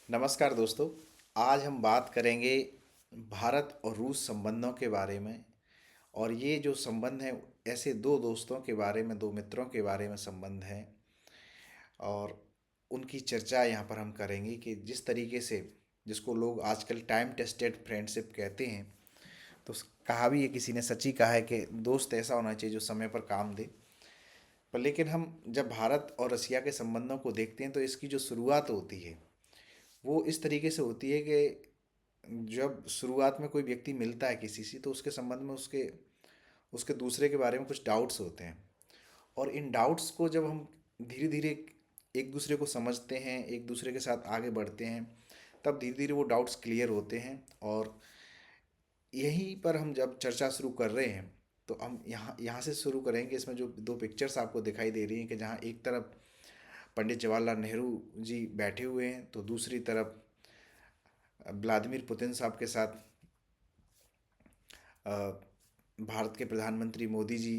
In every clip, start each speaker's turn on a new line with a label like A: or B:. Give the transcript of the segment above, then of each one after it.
A: नमस्कार दोस्तों। आज हम बात करेंगे भारत और रूस संबंधों के बारे में। और ये जो संबंध है, ऐसे दो दोस्तों के बारे में, दो मित्रों के बारे में संबंध है। और उनकी चर्चा यहाँ पर हम करेंगे कि जिस तरीके से, जिसको लोग आजकल टाइम टेस्टेड फ्रेंडशिप कहते हैं, तो कहा भी है, किसी ने सच ही कहा है कि दोस्त ऐसा होना चाहिए जो समय पर काम दे। पर लेकिन हम जब भारत और रसिया के संबंधों को देखते हैं तो इसकी जो शुरुआत होती है वो इस तरीके से होती है कि जब शुरुआत में कोई व्यक्ति मिलता है किसी से, तो उसके संबंध में उसके उसके दूसरे के बारे में कुछ डाउट्स होते हैं। और इन डाउट्स को जब हम धीरे धीरे एक दूसरे को समझते हैं, एक दूसरे के साथ आगे बढ़ते हैं, तब धीरे धीरे वो डाउट्स क्लियर होते हैं। और यहीं पर हम जब चर्चा शुरू कर रहे हैं, तो हम यहाँ यहाँ से शुरू करेंगे। इसमें जो दो पिक्चर्स आपको दिखाई दे रही हैं, कि जहाँ एक तरफ पंडित जवाहरलाल नेहरू जी बैठे हुए हैं, तो दूसरी तरफ व्लादिमीर पुतिन साहब के साथ अ, भारत के प्रधानमंत्री मोदी जी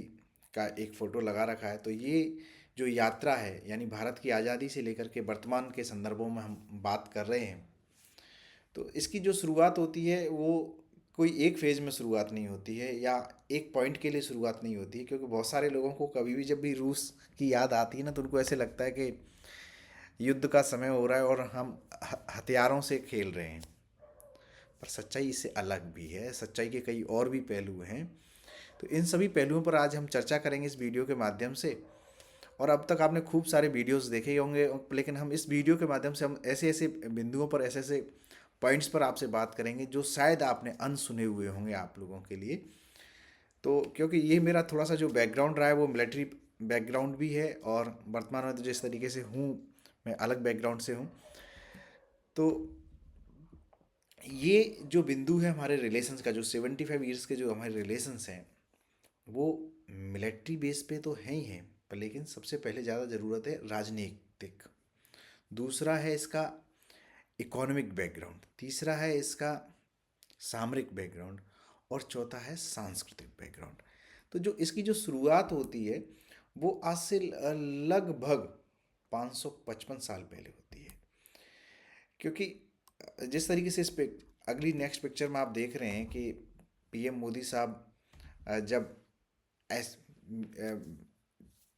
A: का एक फ़ोटो लगा रखा है। तो ये जो यात्रा है, यानी भारत की आज़ादी से लेकर के वर्तमान के संदर्भों में हम बात कर रहे हैं, तो इसकी जो शुरुआत होती है वो कोई एक फेज़ में शुरुआत नहीं होती है, या एक पॉइंट के लिए शुरुआत नहीं होती है। क्योंकि बहुत सारे लोगों को कभी भी जब भी रूस की याद आती है ना, तो उनको ऐसे लगता है कि युद्ध का समय हो रहा है और हम हथियारों से खेल रहे हैं। पर सच्चाई इससे अलग भी है, सच्चाई के कई और भी पहलू हैं। तो इन सभी पहलुओं पर आज हम चर्चा करेंगे इस वीडियो के माध्यम से। और अब तक आपने खूब सारे वीडियोस देखे ही होंगे, लेकिन हम इस वीडियो के माध्यम से हम ऐसे ऐसे बिंदुओं पर, ऐसे ऐसे पॉइंट्स पर आपसे बात करेंगे जो शायद आपने अनसुने हुए होंगे आप लोगों के लिए। तो क्योंकि ये मेरा थोड़ा सा जो बैकग्राउंड रहा है वो मिलिट्री बैकग्राउंड भी है, और वर्तमान में तो जिस तरीके से हूँ, मैं अलग बैकग्राउंड से हूँ। तो ये जो बिंदु है हमारे रिलेशंस का, जो 75 ईयर्स के जो हमारे रिलेशंस हैं, वो मिलिट्री बेस पे तो है ही हैं, पर लेकिन सबसे पहले ज़्यादा ज़रूरत है राजनीतिक। दूसरा है इसका इकोनॉमिक बैकग्राउंड, तीसरा है इसका सामरिक बैकग्राउंड, और चौथा है सांस्कृतिक बैकग्राउंड। तो जो इसकी जो शुरुआत होती है वो आज से लगभग 555 साल पहले होती है। क्योंकि जिस तरीके से अगली नेक्स्ट पिक्चर में आप देख रहे हैं कि पीएम मोदी साहब जब एस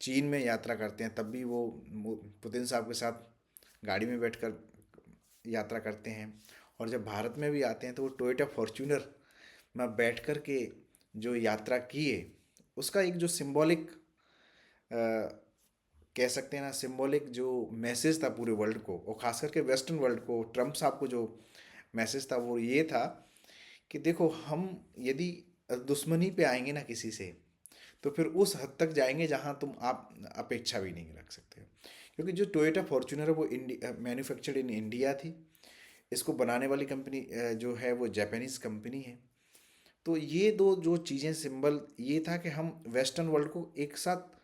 A: चीन में यात्रा करते हैं, तब भी वो पुतिन साहब के साथ गाड़ी में बैठकर यात्रा करते हैं। और जब भारत में भी आते हैं तो वो टोयोटा फॉर्च्यूनर में बैठ कर के जो यात्रा किए, उसका एक जो सिंबॉलिक कह सकते हैं ना, सिंबॉलिक जो मैसेज था पूरे वर्ल्ड को, और खास करके वेस्टर्न वर्ल्ड को, ट्रम्प साहब को जो मैसेज था वो ये था कि देखो, हम यदि दुश्मनी पे आएंगे ना किसी से, तो फिर उस हद तक जाएंगे जहां तुम आप अपेक्षा भी नहीं रख सकते। क्योंकि जो टोयोटा फॉर्च्यूनर है वो इंडिया मैन्युफैक्चर्ड इन इंडिया थी। इसको बनाने वाली कंपनी जो है वो जापानीज कंपनी है। तो ये दो जो चीज़ें, सिंबल ये था कि हम वेस्टर्न वर्ल्ड को एक साथ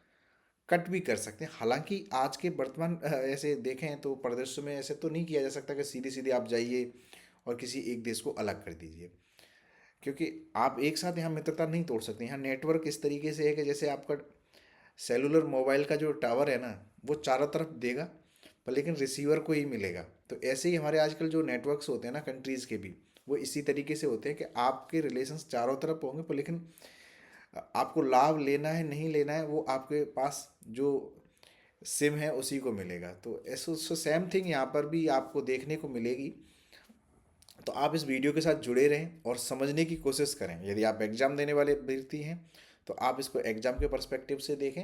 A: कट भी कर सकते हैं। हालांकि आज के वर्तमान ऐसे देखें तो परिदृश्य में ऐसे तो नहीं किया जा सकता कि सीधे सीधे आप जाइए और किसी एक देश को अलग कर दीजिए। क्योंकि आप एक साथ यहाँ मित्रता नहीं तोड़ सकते। यहाँ नेटवर्क इस तरीके से है कि जैसे आपका सेलुलर मोबाइल का जो टावर है ना, वो चारों तरफ देगा, पर लेकिन रिसीवर को ही मिलेगा। तो ऐसे ही हमारे आजकल जो नेटवर्क्स होते हैं ना कंट्रीज़ के भी, वो इसी तरीके से होते हैं कि आपके रिलेशंस चारों तरफ होंगे, पर लेकिन आपको लाभ लेना है नहीं लेना है वो आपके पास जो सिम है उसी को मिलेगा। तो ऐसा सेम थिंग यहाँ पर भी आपको देखने को मिलेगी। तो आप इस वीडियो के साथ जुड़े रहें और समझने की कोशिश करें। यदि आप एग्ज़ाम देने वाले व्यक्ति हैं तो आप इसको एग्ज़ाम के पर्सपेक्टिव से देखें।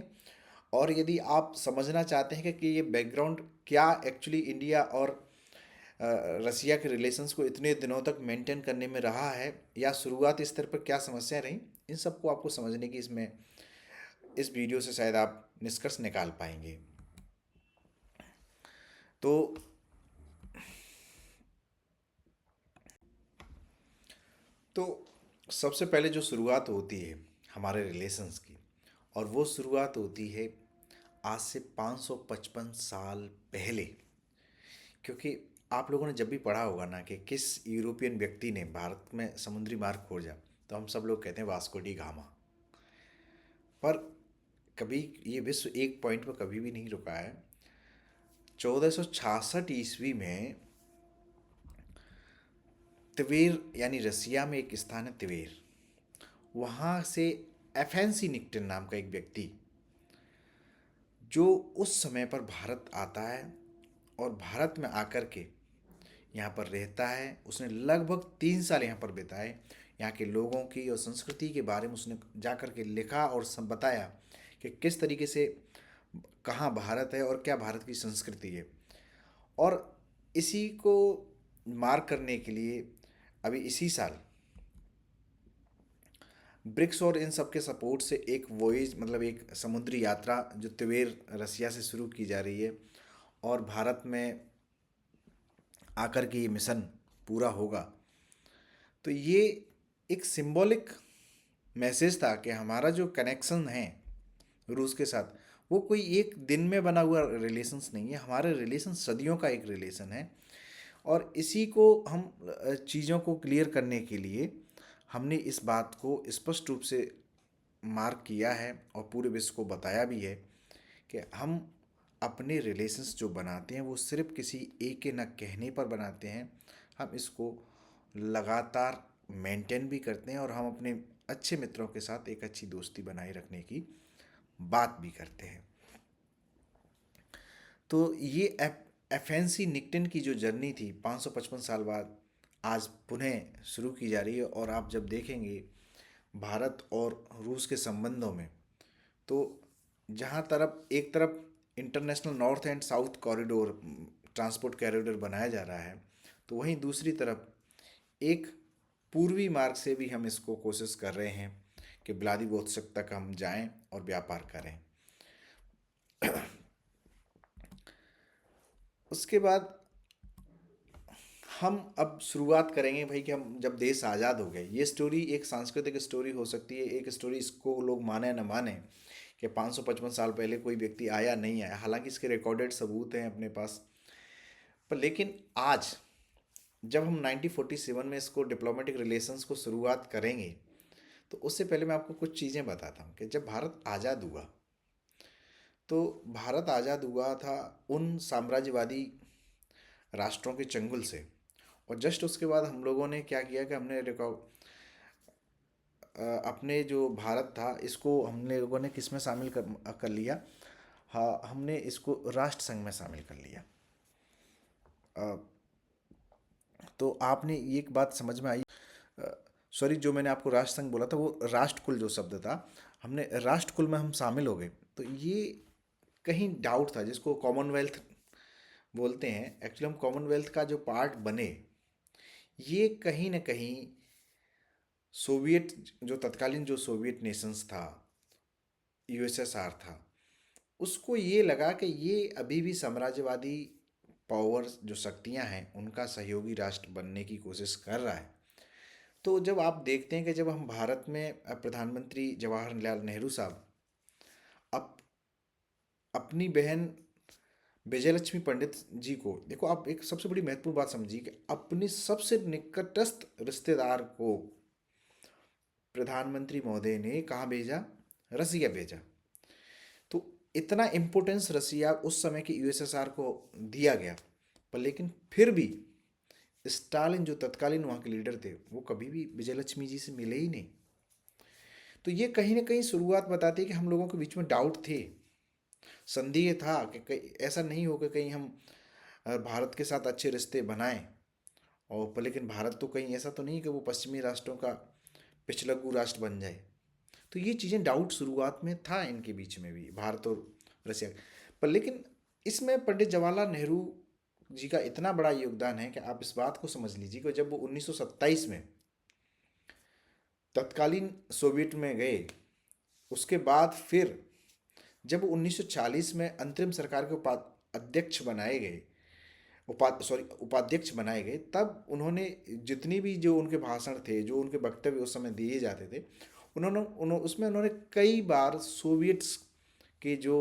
A: और यदि आप समझना चाहते हैं कि ये बैकग्राउंड क्या एक्चुअली इंडिया और रसिया के रिलेशंस को इतने दिनों तक मेंटेन करने में रहा है, या शुरुआती स्तर पर क्या समस्याएं रहीं, इन सबको आपको समझने की इसमें इस वीडियो से शायद आप निष्कर्ष निकाल पाएंगे। तो तो सबसे पहले जो शुरुआत होती है हमारे रिलेशंस की, और वो शुरुआत होती है आज से 555 साल पहले। क्योंकि आप लोगों ने जब भी पढ़ा होगा ना कि किस यूरोपियन व्यक्ति ने भारत में समुद्री मार्ग खोजा, तो हम सब लोग कहते हैं वास्को डी गामा। पर कभी ये विश्व एक पॉइंट पर कभी भी नहीं रुका है। 1466 ईस्वी में त्वेर यानी रसिया में एक स्थान है त्वेर, वहाँ से एफेंसी निक्टन नाम का एक व्यक्ति जो उस समय पर भारत आता है और भारत में आकर के यहाँ पर रहता है। उसने लगभग 3 साल यहाँ पर बिताए। यहाँ के लोगों की और संस्कृति के बारे में उसने जा कर के लिखा और सब बताया कि किस तरीके से कहाँ भारत है और क्या भारत की संस्कृति है। और इसी को मार्क करने के लिए अभी इसी साल ब्रिक्स और इन सब के सपोर्ट से एक वॉयज मतलब एक समुद्री यात्रा जो तिबेर रसिया से शुरू की जा रही है और भारत में आकर के ये मिशन पूरा होगा। तो ये एक सिंबॉलिक मैसेज था कि हमारा जो कनेक्शन है रूस के साथ वो कोई एक दिन में बना हुआ रिलेशंस नहीं है, हमारा रिलेशन सदियों का एक रिलेशन है। और इसी को हम चीज़ों को क्लियर करने के लिए हमने इस बात को स्पष्ट रूप से मार्क किया है और पूरे विश्व को बताया भी है कि हम अपने रिलेशंस जो बनाते हैं वो सिर्फ किसी एक के न कहने पर बनाते हैं, हम इसको लगातार मेंटेन भी करते हैं और हम अपने अच्छे मित्रों के साथ एक अच्छी दोस्ती बनाए रखने की बात भी करते हैं। तो ये एफएनसी निक्टन की जो जर्नी थी 555 साल बाद आज पुनः शुरू की जा रही है। और आप जब देखेंगे भारत और रूस के संबंधों में, तो जहाँ तरफ एक तरफ international north and south corridor transport corridor बनाया जा रहा है, तो वहीं दूसरी तरफ एक पूर्वी मार्ग से भी हम इसको कोशिश कर रहे हैं कि व्लादिवोस्तोक तक हम जाएं और व्यापार करें। उसके बाद हम अब शुरुआत करेंगे भाई कि हम जब देश आज़ाद हो गए, ये स्टोरी एक सांस्कृतिक स्टोरी हो सकती है, एक स्टोरी इसको लोग माने न माने कि 555 साल पहले कोई व्यक्ति आया नहीं आया, हालांकि इसके रिकॉर्डेड सबूत हैं अपने पास। पर लेकिन आज जब हम 1947 में इसको डिप्लोमेटिक रिलेशंस को शुरुआत करेंगे, तो उससे पहले मैं आपको कुछ चीज़ें बताता हूँ कि जब भारत आज़ाद हुआ, तो भारत आज़ाद हुआ था उन साम्राज्यवादी राष्ट्रों के चंगुल से। और जस्ट उसके बाद हम लोगों ने क्या किया कि हमने अपने जो भारत था इसको हमने लोगों ने किस में शामिल कर लिया, हाँ हमने इसको राष्ट्र संघ में शामिल कर लिया। अ, तो आपने ये एक बात समझ में आई, सॉरी जो मैंने आपको राष्ट्र संघ बोला था वो राष्ट्रकुल जो शब्द था, हमने राष्ट्रकुल में हम शामिल हो गए। तो ये कहीं डाउट था जिसको कॉमनवेल्थ बोलते हैं, एक्चुअली हम कॉमनवेल्थ का जो पार्ट बने, ये कहीं ना कहीं सोवियत जो तत्कालीन जो सोवियत नेशंस था, यूएसएसआर था, उसको ये लगा कि ये अभी भी साम्राज्यवादी पावर जो शक्तियां हैं उनका सहयोगी राष्ट्र बनने की कोशिश कर रहा है। तो जब आप देखते हैं कि जब हम भारत में प्रधानमंत्री जवाहरलाल नेहरू साहब अप अपनी बहन विजयलक्ष्मी पंडित जी को, देखो आप एक सबसे बड़ी महत्वपूर्ण बात समझिए कि अपने सबसे निकटस्थ रिश्तेदार को प्रधानमंत्री महोदय ने कहाँ भेजा, रसिया भेजा। तो इतना इम्पोर्टेंस रसिया उस समय के यूएसएसआर को दिया गया। पर लेकिन फिर भी स्टालिन जो तत्कालीन वहाँ के लीडर थे वो कभी भी विजयलक्ष्मी जी से मिले ही नहीं। तो ये कहीं ना कहीं शुरुआत बताती है कि हम लोगों के बीच में डाउट थे, संदेह था कि कहीं ऐसा नहीं होगा कहीं हम भारत के साथ अच्छे रिश्ते बनाएं। और पर लेकिन भारत तो कहीं ऐसा तो नहीं कि वो पश्चिमी राष्ट्रों का पिछलग्गू राष्ट्र बन जाए। तो ये चीज़ें डाउट शुरुआत में था इनके बीच में भी, भारत और रसिया। पर लेकिन इसमें पंडित जवाहरलाल नेहरू जी का इतना बड़ा योगदान है कि आप इस बात को समझ लीजिए कि जब वो 1927 में तत्कालीन सोवियत में गए, उसके बाद फिर जब 1940 में अंतरिम सरकार के अध्यक्ष बनाए गए, उपाध्यक्ष बनाए गए, तब उन्होंने जितनी भी जो उनके भाषण थे, जो उनके वक्तव्य उस समय दिए जाते थे, उसमें उन्होंने कई बार सोवियट्स के जो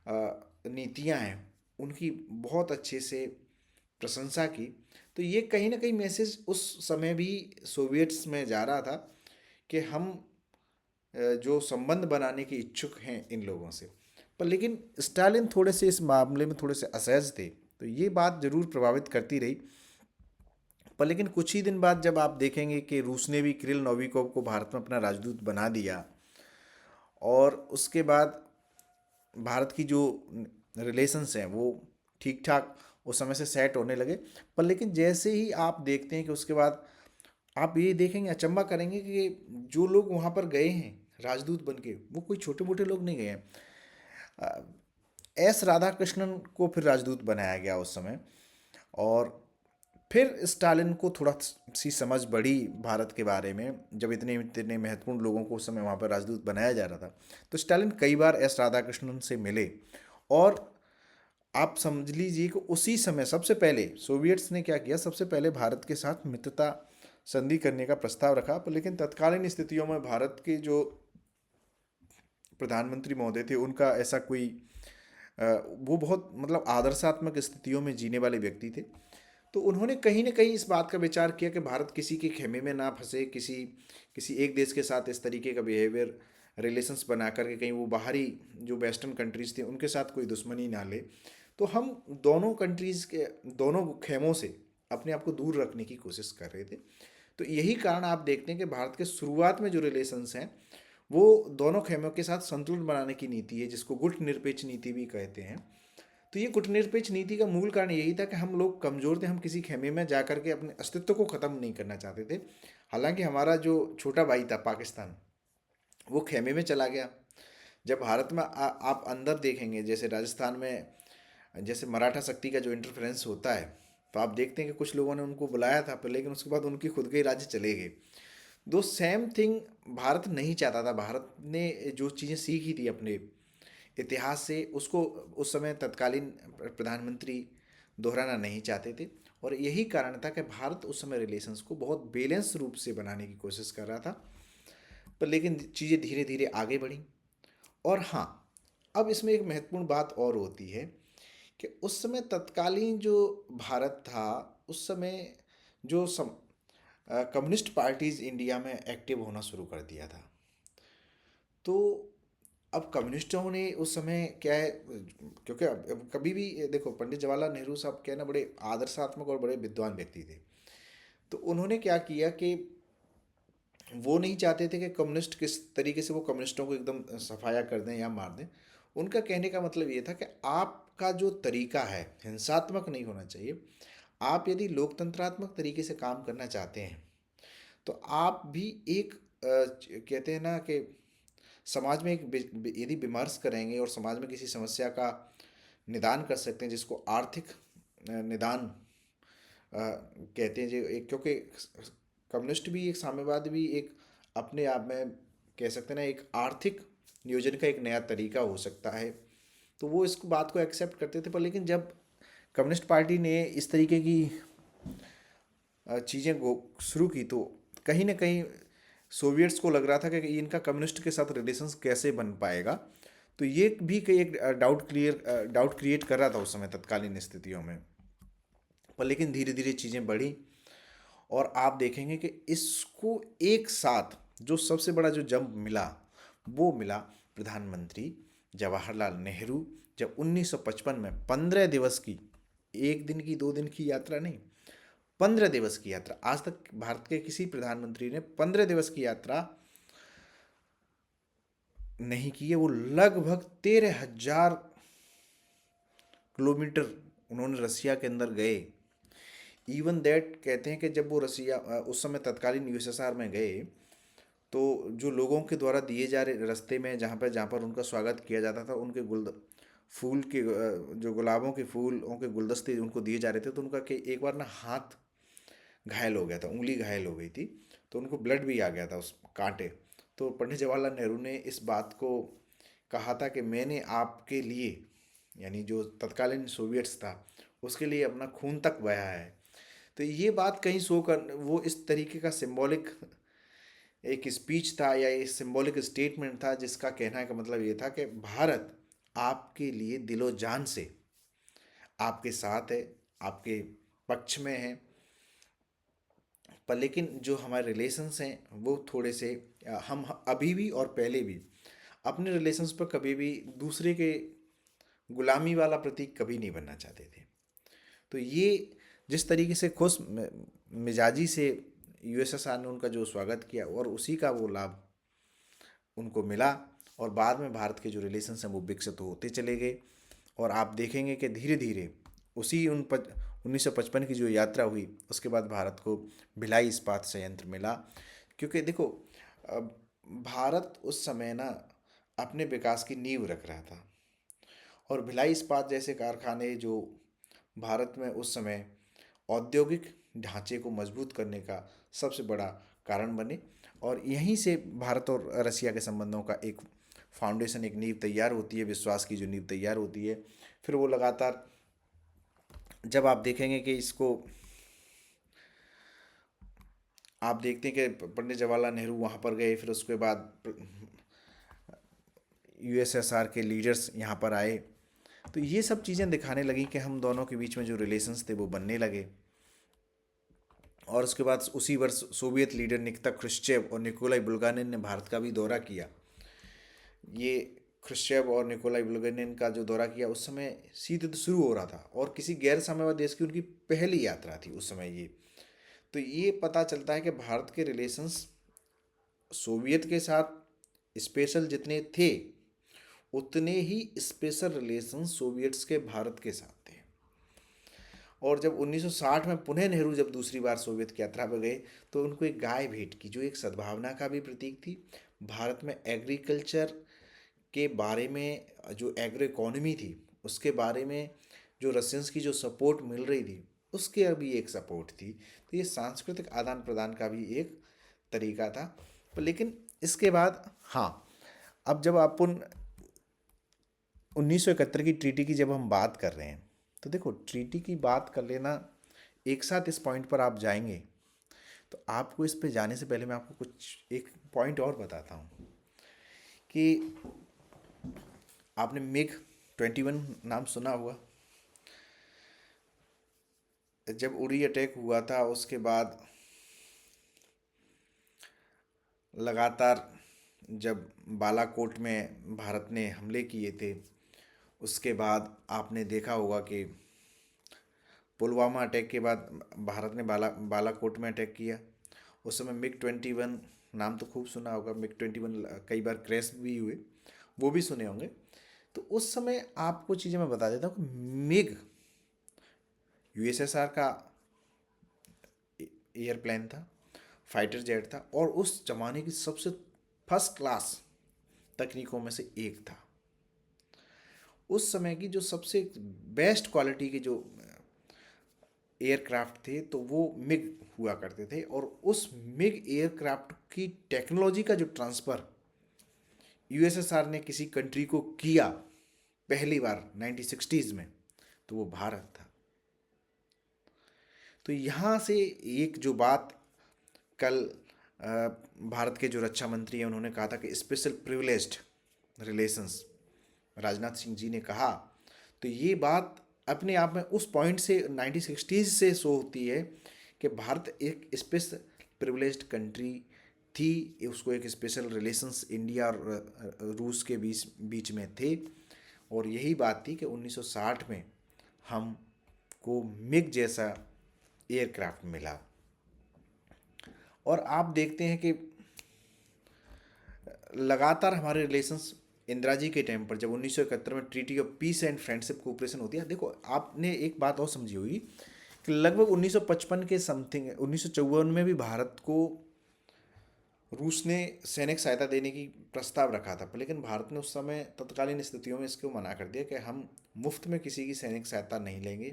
A: नीतियां हैं उनकी बहुत अच्छे से प्रशंसा की। तो ये कहीं ना कहीं मैसेज उस समय भी सोवियट्स में जा रहा था कि हम जो संबंध बनाने के इच्छुक हैं इन लोगों से। पर लेकिन स्टालिन थोड़े से इस मामले में थोड़े से असहज थे, तो ये बात ज़रूर प्रभावित करती रही। पर लेकिन कुछ ही दिन बाद जब आप देखेंगे कि रूस ने भी किरिल नोविकोव को भारत में अपना राजदूत बना दिया, और उसके बाद भारत की जो रिलेशंस हैं वो ठीक ठाक उस समय से सेट होने लगे। पर लेकिन जैसे ही आप देखते हैं कि उसके बाद आप ये देखेंगे, अचंभा करेंगे कि जो लोग वहाँ पर गए हैं राजदूत बन के, वो कोई छोटे मोटे लोग नहीं गए हैं। एस राधाकृष्णन को फिर राजदूत बनाया गया उस समय, और फिर स्टालिन को थोड़ा सी समझ बढ़ी भारत के बारे में, जब इतने इतने महत्वपूर्ण लोगों को उस समय वहाँ पर राजदूत बनाया जा रहा था। तो स्टालिन कई बार एस राधाकृष्णन से मिले, और आप समझ लीजिए कि उसी समय सबसे पहले सोवियट्स ने क्या किया, सबसे पहले भारत के साथ मित्रता संधि करने का प्रस्ताव रखा। पर लेकिन तत्कालीन स्थितियों में भारत के जो प्रधानमंत्री महोदय थे, उनका ऐसा कोई वो बहुत मतलब आदर्शात्मक स्थितियों में जीने वाले व्यक्ति थे। तो उन्होंने कहीं ना कहीं इस बात का विचार किया कि भारत किसी के खेमे में ना फंसे, किसी किसी एक देश के साथ इस तरीके का बिहेवियर रिलेशंस बना करके कहीं वो बाहरी जो वेस्टर्न कंट्रीज़ थे उनके साथ कोई दुश्मनी ना ले। तो हम दोनों कंट्रीज़ के दोनों खेमों से अपने आप को दूर रखने की कोशिश कर रहे थे। तो यही कारण आप देखते हैं कि भारत के शुरुआत में जो रिलेशंस हैं वो दोनों खेमों के साथ संतुलन बनाने की नीति है, जिसको गुट निरपेक्ष नीति भी कहते हैं। तो ये गुटनिरपेक्ष नीति का मूल कारण यही था कि हम लोग कमज़ोर थे, हम किसी खेमे में जा कर के अपने अस्तित्व को ख़त्म नहीं करना चाहते थे। हालांकि हमारा जो छोटा भाई था पाकिस्तान, वो खेमे में चला गया। जब भारत में आप अंदर देखेंगे, जैसे राजस्थान में जैसे मराठा शक्ति का जो इंटरफेरेंस होता है, तो आप देखते हैं कि कुछ लोगों ने उनको बुलाया था, पर लेकिन उसके बाद उनकी खुद के ही राज्य चले गए। दो सेम थिंग भारत नहीं चाहता था। भारत ने जो चीज़ें सीखी थी अपने इतिहास से, उसको उस समय तत्कालीन प्रधानमंत्री दोहराना नहीं चाहते थे। और यही कारण था कि भारत उस समय रिलेशंस को बहुत बैलेंस रूप से बनाने की कोशिश कर रहा था। पर लेकिन चीज़ें धीरे धीरे आगे बढ़ी। और हाँ, अब इसमें एक महत्वपूर्ण बात और होती है कि उस समय तत्कालीन जो भारत था, उस समय जो कम्युनिस्ट पार्टीज़ इंडिया में एक्टिव होना शुरू कर दिया था। तो अब कम्युनिस्टों ने उस समय क्या है, क्योंकि अब कभी भी देखो, पंडित जवाहरलाल नेहरू साहब क्या है ना, बड़े आदर्शात्मक और बड़े विद्वान व्यक्ति थे। तो उन्होंने क्या किया कि वो नहीं चाहते थे कि कम्युनिस्ट किस तरीके से वो कम्युनिस्टों को एकदम सफाया कर दें या मार दें। उनका कहने का मतलब ये था कि आपका जो तरीका है हिंसात्मक नहीं होना चाहिए। आप यदि लोकतंत्रात्मक तरीके से काम करना चाहते हैं, तो आप भी एक कहते हैं ना कि समाज में एक यदि विमर्श करेंगे और समाज में किसी समस्या का निदान कर सकते हैं, जिसको आर्थिक निदान कहते हैं, जो एक, क्योंकि कम्युनिस्ट भी एक साम्यवाद भी एक अपने आप में कह सकते हैं ना, एक आर्थिक नियोजन का एक नया तरीका हो सकता है। तो वो इस बात को एक्सेप्ट करते थे। पर लेकिन जब कम्युनिस्ट पार्टी ने इस तरीके की चीज़ें शुरू की, तो कहीं ना कहीं सोवियट्स को लग रहा था कि इनका कम्युनिस्ट के साथ रिलेशंस कैसे बन पाएगा। तो ये भी कई एक डाउट क्रिएट कर रहा था उस समय तत्कालीन स्थितियों में। पर लेकिन धीरे धीरे चीज़ें बढ़ी, और आप देखेंगे कि इसको एक साथ जो सबसे बड़ा जो जंप मिला, वो मिला प्रधानमंत्री जवाहरलाल नेहरू, जब 1955 में 15 दिवस की, एक दिन की 2 दिन की यात्रा नहीं, 15 दिवस की यात्रा, आज तक भारत के किसी प्रधानमंत्री ने 15 दिवस की यात्रा नहीं की है। वो लगभग 13,000 किलोमीटर उन्होंने रसिया के अंदर गए। इवन दैट कहते हैं कि जब वो रसिया उस समय तत्कालीन यूएसएसआर में गए, तो जो लोगों के द्वारा दिए जा रहे रास्ते में जहाँ पर उनका स्वागत किया जाता था, उनके फूल के जो गुलाबों के फूलों के गुलदस्ते उनको दिए जा रहे थे, तो उनका एक बार ना हाथ घायल हो गया था, उंगली घायल हो गई थी। तो उनको ब्लड भी आ गया था उस कांटे। तो पंडित जवाहरलाल नेहरू ने इस बात को कहा था कि मैंने आपके लिए, यानी जो तत्कालीन सोवियट्स था उसके लिए अपना खून तक बहाया है। तो ये बात कहीं शो कर, वो इस तरीके का सिंबॉलिक एक स्पीच था या एक सिंबॉलिक स्टेटमेंट था, जिसका कहने का मतलब ये था कि भारत आपके लिए दिलो जान से आपके साथ है, आपके पक्ष में है। पर लेकिन जो हमारे रिलेशंस हैं वो थोड़े से हम अभी भी और पहले भी अपने रिलेशंस पर कभी भी दूसरे के गुलामी वाला प्रतीक कभी नहीं बनना चाहते थे। तो ये जिस तरीके से खुश मिजाजी से यूएसएसआर ने उनका जो स्वागत किया और उसी का वो लाभ उनको मिला, और बाद में भारत के जो रिलेशंस हैं वो विकसित होते चले गए। और आप देखेंगे कि धीरे धीरे उसी 1955 की जो यात्रा हुई उसके बाद भारत को भिलाई इस्पात संयंत्र मिला। क्योंकि देखो, अब भारत उस समय ना अपने विकास की नींव रख रहा था, और भिलाई इस्पात जैसे कारखाने जो भारत में उस समय औद्योगिक ढांचे को मजबूत करने का सबसे बड़ा कारण बने, और यहीं से भारत और रसिया के संबंधों का एक फाउंडेशन, एक नींव तैयार होती है, विश्वास की जो नींव तैयार होती है। फिर वो लगातार, जब आप देखेंगे कि इसको, आप देखते हैं कि पंडित जवाहरलाल नेहरू वहाँ पर गए, फिर उसके बाद यूएसएसआर के लीडर्स यहाँ पर आए, तो ये सब चीज़ें दिखाने लगी कि हम दोनों के बीच में जो रिलेशंस थे वो बनने लगे। और उसके बाद उसी वर्ष सोवियत लीडर निकिता क्रुश्चेव और निकोलाई बुल्गानिन ने भारत का भी दौरा किया। ये क्रुश्चेव और निकोलाई बुल्गानिन का जो दौरा किया, उस समय शीत युद्ध शुरू हो रहा था और किसी गैर साम्यवादी देश की उनकी पहली यात्रा थी उस समय ये। तो ये पता चलता है कि भारत के रिलेशंस सोवियत के साथ स्पेशल जितने थे, उतने ही स्पेशल रिलेशंस सोवियट्स के भारत के साथ थे। और जब 1960 में पुनः नेहरू जब दूसरी बार सोवियत की यात्रा पर गए, तो उनको एक गाय भेंट की जो एक सद्भावना का भी प्रतीक थी। भारत में एग्रीकल्चर के बारे में, जो एग्रो इकोनॉमी थी उसके बारे में जो रशियंस की जो सपोर्ट मिल रही थी, उसके अभी एक सपोर्ट थी। तो ये सांस्कृतिक आदान प्रदान का भी एक तरीका था। पर लेकिन इसके बाद, हाँ, अब जब अपन 1971 की ट्रीटी की जब हम बात कर रहे हैं, तो देखो ट्रीटी की बात कर लेना, एक साथ इस पॉइंट पर आप जाएंगे, तो आपको इस पे जाने से पहले मैं आपको कुछ एक पॉइंट और बताता हूँ कि आपने मिग 21 नाम सुना हुआ। जब उरी अटैक हुआ था उसके बाद लगातार जब बालाकोट में भारत ने हमले किए थे, उसके बाद आपने देखा होगा कि पुलवामा अटैक के बाद भारत ने बालाकोट में अटैक किया। उस समय मिग 21 नाम तो खूब सुना होगा, मिग 21 कई बार क्रैश भी हुए, वो भी सुने होंगे। तो उस समय आपको चीज़ें मैं बता देता हूँ कि मिग यूएसएसआर का एयरप्लेन था, फाइटर जेट था, और उस जमाने की सबसे फर्स्ट क्लास तकनीकों में से एक था। उस समय की जो सबसे बेस्ट क्वालिटी के जो एयरक्राफ्ट थे तो वो मिग हुआ करते थे। और उस मिग एयरक्राफ्ट की टेक्नोलॉजी का जो ट्रांसफ़र यूएसएसआर ने किसी कंट्री को किया पहली बार 1960s में, तो वो भारत था। तो यहाँ से एक जो बात कल भारत के जो रक्षा मंत्री हैं उन्होंने कहा था कि special privileged relations, Rajnath Singh ji ने कहा, तो ये बात अपने आप में उस पॉइंट से 1960s से शो होती है कि भारत एक स्पेशल प्रिविलेज्ड कंट्री थी, उसको एक स्पेशल रिलेशंस इंडिया और रूस के बीच बीच में थे। और यही बात थी कि 1960 में हमको मिग जैसा एयरक्राफ्ट मिला। और आप देखते हैं कि लगातार हमारे रिलेशंस, इंदिरा जी के टाइम पर जब 1971 में treaty of peace and friendship cooperation होती है, देखो आपने एक बात और समझी होगी कि लगभग 1955 के समथिंग 1954 में भी भारत को रूस ने सैनिक सहायता देने की प्रस्ताव रखा था, पर लेकिन भारत ने उस समय तत्कालीन स्थितियों में इसको मना कर दिया कि हम मुफ्त में किसी की सैनिक सहायता नहीं लेंगे,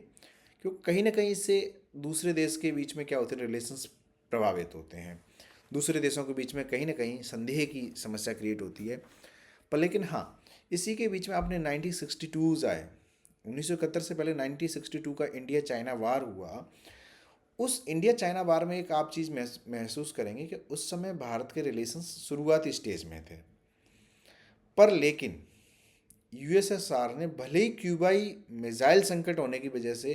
A: क्योंकि कहीं ना कहीं इससे दूसरे देश के बीच में क्या होते हैं, रिलेशंस प्रभावित होते हैं, दूसरे देशों के बीच में कहीं ना कहीं संदेह की समस्या क्रिएट होती है। पर लेकिन हाँ, इसी के बीच में आपने 1962 आए, 1971 से पहले 1962 का इंडिया चाइना वार हुआ। उस इंडिया चाइना वार में एक आप चीज़ महसूस करेंगे कि उस समय भारत के रिलेशंस शुरुआती स्टेज में थे, पर लेकिन यूएसएसआर ने भले ही क्यूबाई मिसाइल संकट होने की वजह से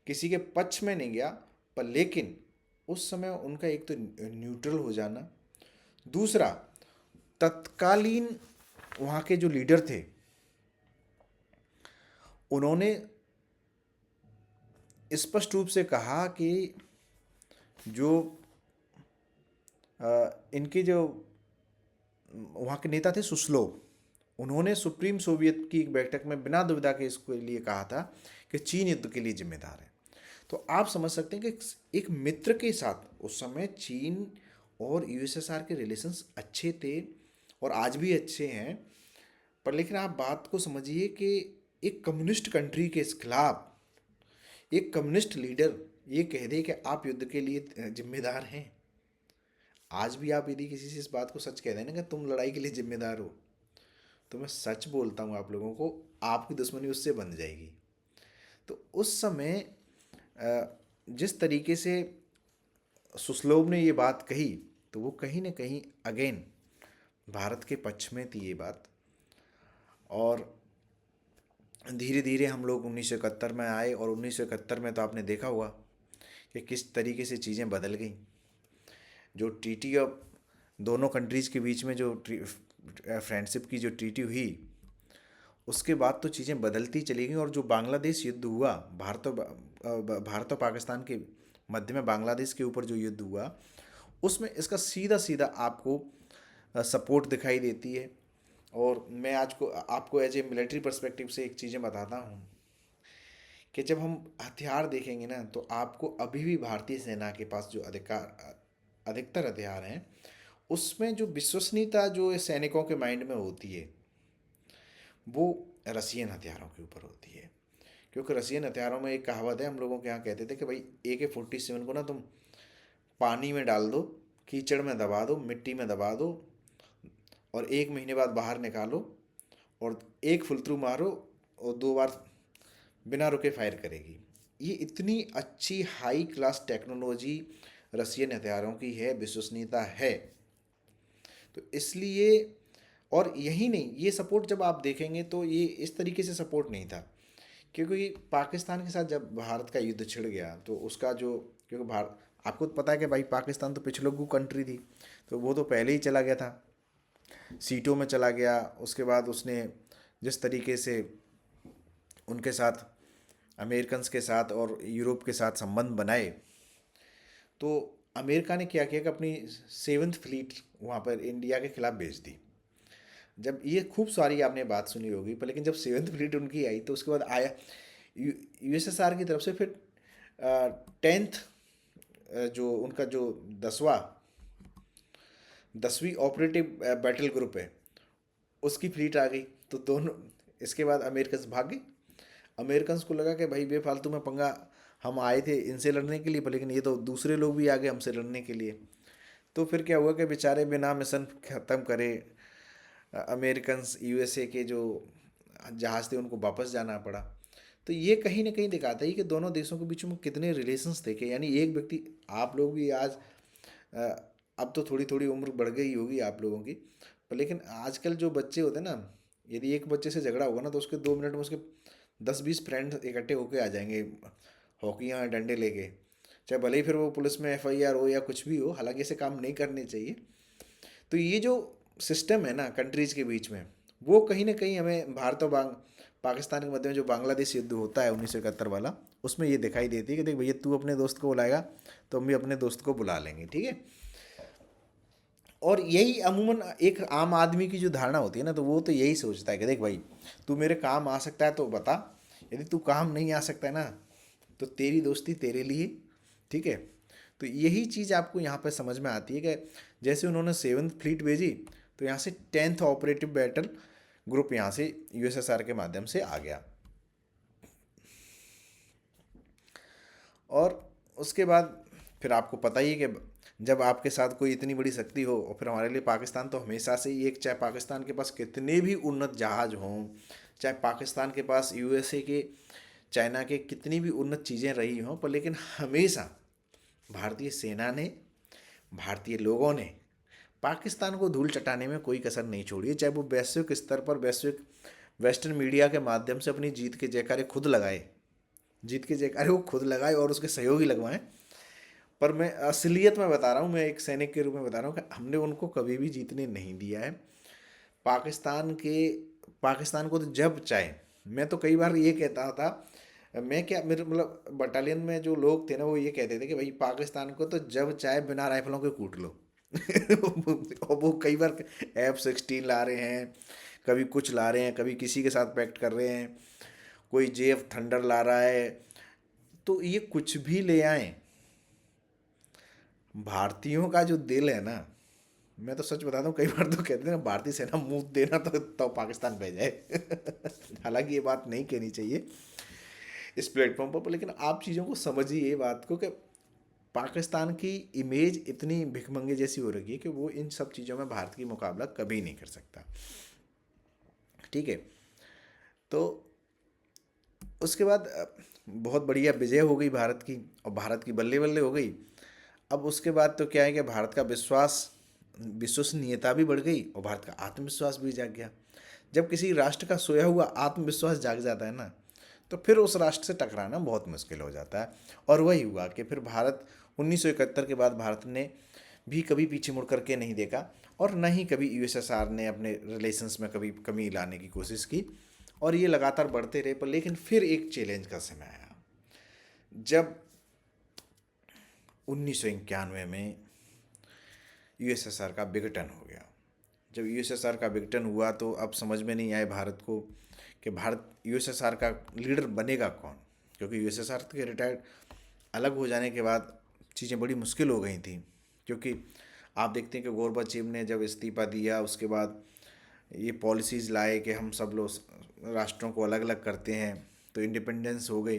A: किसी के पक्ष में नहीं गया, पर लेकिन उस समय उनका एक तो न्यूट्रल हो जाना, दूसरा तत्कालीन वहाँ के जो लीडर थे उन्होंने स्पष्ट रूप से कहा कि जो इनके जो वहाँ के नेता थे सुस्लोव, उन्होंने सुप्रीम सोवियत की एक बैठक में बिना दुविधा के इसके लिए कहा था कि चीन युद्ध के लिए जिम्मेदार है। तो आप समझ सकते हैं कि एक मित्र के साथ उस समय चीन और यूएसएसआर के रिलेशंस अच्छे थे और आज भी अच्छे हैं। पर लेकिन आप बात को समझिए कि एक कम्युनिस्ट कंट्री के खिलाफ एक कम्युनिस्ट लीडर ये कह दे कि आप युद्ध के लिए जिम्मेदार हैं। आज भी आप यदि किसी से इस बात को सच कह दें ना कि तुम लड़ाई के लिए जिम्मेदार हो, तो मैं सच बोलता हूँ आप लोगों को, आपकी दुश्मनी उससे बन जाएगी। तो उस समय जिस तरीके से सुस्लोव ने ये बात कही, तो वो कहीं ना कहीं अगेन भारत के पक्ष में थी ये बात। और धीरे धीरे हम लोग 1971 में आए, और 1971 में तो आपने देखा होगा कि किस तरीके से चीज़ें बदल गई। जो ट्रीटी ऑफ दोनों कंट्रीज़ के बीच में जो फ्रेंडशिप की जो ट्रीटी हुई, उसके बाद तो चीज़ें बदलती चली गई। और जो बांग्लादेश युद्ध हुआ, भारत और पाकिस्तान के मध्य में बांग्लादेश के ऊपर जो युद्ध हुआ, उसमें इसका सीधा सीधा आपको सपोर्ट दिखाई देती है। और मैं आज को आपको एज ए मिलिट्री पर्सपेक्टिव से एक चीज़ें बताता हूँ कि जब हम हथियार देखेंगे ना, तो आपको अभी भी भारतीय सेना के पास जो अधिकतर हथियार हैं, उसमें जो विश्वसनीयता जो सैनिकों के माइंड में होती है, वो रसियन हथियारों के ऊपर होती है। क्योंकि रसियन हथियारों में एक कहावत है, हम लोगों के यहाँ कहते थे कि भाई AK-47 को ना तुम पानी में डाल दो, कीचड़ में दबा दो, मिट्टी में दबा दो, और 1 महीने बाद बाहर निकालो और एक फुल थ्रू मारो, और 2 बार बिना रुके फायर करेगी। ये इतनी अच्छी हाई क्लास टेक्नोलॉजी रसियन हथियारों की है, विश्वसनीयता है। तो इसलिए, और यही नहीं, ये सपोर्ट जब आप देखेंगे तो ये इस तरीके से सपोर्ट नहीं था। क्योंकि पाकिस्तान के साथ जब भारत का युद्ध छिड़ गया, तो उसका जो, क्योंकि भारत, आपको तो पता है कि भाई पाकिस्तान तो पिछड़ों कंट्री थी, तो वो तो पहले ही चला गया था, सीटों में चला गया। उसके बाद उसने जिस तरीके से उनके साथ, अमेरिकन्स के साथ और यूरोप के साथ संबंध बनाए, तो अमेरिका ने क्या किया कि अपनी 7th फ्लीट वहाँ पर इंडिया के खिलाफ भेज दी। जब ये खूब सारी आपने बात सुनी होगी, पर लेकिन जब 7th फ्लीट उनकी आई, तो उसके बाद आया यूएसएसआर की तरफ से फिर 10th, जो उनका जो 10वीं ऑपरेटिव बैटल ग्रुप है, उसकी फ्लीट आ गई। तो दोनों, इसके बाद अमेरिकन भाग गए। अमेरिकन को लगा कि भाई बेफालतू में पंगा, हम आए थे इनसे लड़ने के लिए, पर लेकिन ये तो दूसरे लोग भी आ गए हमसे लड़ने के लिए। तो फिर क्या हुआ कि बेचारे बिना मिशन ख़त्म करे अमेरिकन यूएसए के जो जहाज़ थे उनको वापस जाना पड़ा। तो ये कहीं ना कहीं दिखाता है कि दोनों देशों के बीच में कितने रिलेशंस थे। कि यानी एक व्यक्ति, आप लोग भी आज अ, अब तो थोड़ी थोड़ी उम्र बढ़ गई होगी आप लोगों की, पर लेकिन आजकल जो बच्चे होते हैं ना, यदि एक बच्चे से झगड़ा होगा ना, तो उसके 2 मिनट में उसके 10-20 फ्रेंड इकट्ठे होके आ जाएंगे, हॉकियाँ डंडे लेके। चाहे भले ही फिर वो पुलिस में FIR हो या कुछ भी हो, हालांकि ऐसे काम नहीं करने चाहिए। तो ये जो सिस्टम है ना कंट्रीज़ के बीच में, वो कहीं ना कहीं हमें भारत और पाकिस्तान के मध्य में जो बांग्लादेश युद्ध होता है 1971 वाला, उसमें ये दिखाई देती है कि देख भैया, तू अपने दोस्त को बुलाएगा तो हम भी अपने दोस्त को बुला लेंगे, ठीक है। और यही अमूमन एक आम आदमी की जो धारणा होती है ना, तो वो तो यही सोचता है कि देख भाई, तू मेरे काम आ सकता है तो बता, यदि तू काम नहीं आ सकता है ना, तो तेरी दोस्ती तेरे लिए, ठीक है। तो यही चीज़ आपको यहाँ पर समझ में आती है कि जैसे उन्होंने 7th फ्लीट भेजी, तो यहाँ से 10th ऑपरेटिव बैटल ग्रुप यहाँ से USSR के माध्यम से आ गया। और उसके बाद फिर आपको पता ही है कि जब आपके साथ कोई इतनी बड़ी शक्ति हो, और फिर हमारे लिए पाकिस्तान तो हमेशा से ही एक, चाहे पाकिस्तान के पास कितने भी उन्नत जहाज़ हों, चाहे पाकिस्तान के पास USA के, चाइना के कितनी भी उन्नत चीज़ें रही हों, पर लेकिन हमेशा भारतीय सेना ने, भारतीय लोगों ने पाकिस्तान को धूल चटाने में कोई कसर नहीं छोड़ी है। चाहे वो वैश्विक स्तर पर, वैश्विक वेस्टर्न मीडिया के माध्यम से अपनी जीत के जयकारे खुद लगाए, जीत के जयकारे वो खुद लगाए और उसके सहयोगी लगवाएं। पर मैं असलियत में बता रहा हूँ, मैं एक सैनिक के रूप में बता रहा हूँ कि हमने उनको कभी भी जीतने नहीं दिया है। पाकिस्तान को तो जब चाहे, मैं तो कई बार ये कहता था मैं क्या, मेरे मतलब बटालियन में जो लोग थे ना, वो ये कहते थे कि भाई पाकिस्तान को तो जब चाहे बिना राइफलों के कूट लो। और वो कई बार F-16 ला रहे हैं, कभी कुछ ला रहे हैं, कभी किसी के साथ पैक्ट कर रहे हैं, कोई JF थंडर ला रहा है। तो ये कुछ भी ले आए, भारतीयों का जो दिल है ना, मैं तो सच बताता हूँ, कई बार तो कहते हैं ना, भारतीय सेना मुंह देना तो पाकिस्तान भेजे। हालांकि ये बात नहीं कहनी चाहिए इस प्लेटफॉर्म पर, लेकिन आप चीज़ों को समझिए ये बात को कि पाकिस्तान की इमेज इतनी भिखमंगे जैसी हो रही है कि वो इन सब चीज़ों में भारत की मुकाबला कभी नहीं कर सकता। ठीक है। तो उसके बाद बहुत बढ़िया विजय हो गई भारत की, और भारत की बल्ले बल्ले हो गई। अब उसके बाद तो क्या है कि भारत का विश्वसनीयता भी बढ़ गई और भारत का आत्मविश्वास भी जाग गया। जब किसी राष्ट्र का सोया हुआ आत्मविश्वास जाग जाता है ना, तो फिर उस राष्ट्र से टकराना बहुत मुश्किल हो जाता है। और वही हुआ कि फिर भारत 1971 के बाद भारत ने भी कभी पीछे मुड़ करके नहीं देखा, और न ही कभी USSR ने अपने रिलेशंस में कभी कमी लाने की कोशिश की। और ये लगातार बढ़ते रहे, पर लेकिन फिर एक चैलेंज का समय आया, जब 1991 में USSR का विघटन हो गया। जब USSR का विघटन हुआ तो अब समझ में नहीं आए भारत को कि भारत USSR का लीडर बनेगा कौन, क्योंकि USSR के रिटायर्ड अलग हो जाने के बाद चीज़ें बड़ी मुश्किल हो गई थी। क्योंकि आप देखते हैं कि गोरबाचेव ने जब इस्तीफा दिया, उसके बाद ये पॉलिसीज़ लाए कि हम सब लोग राष्ट्रों को अलग अलग करते हैं, तो इंडिपेंडेंस हो गई।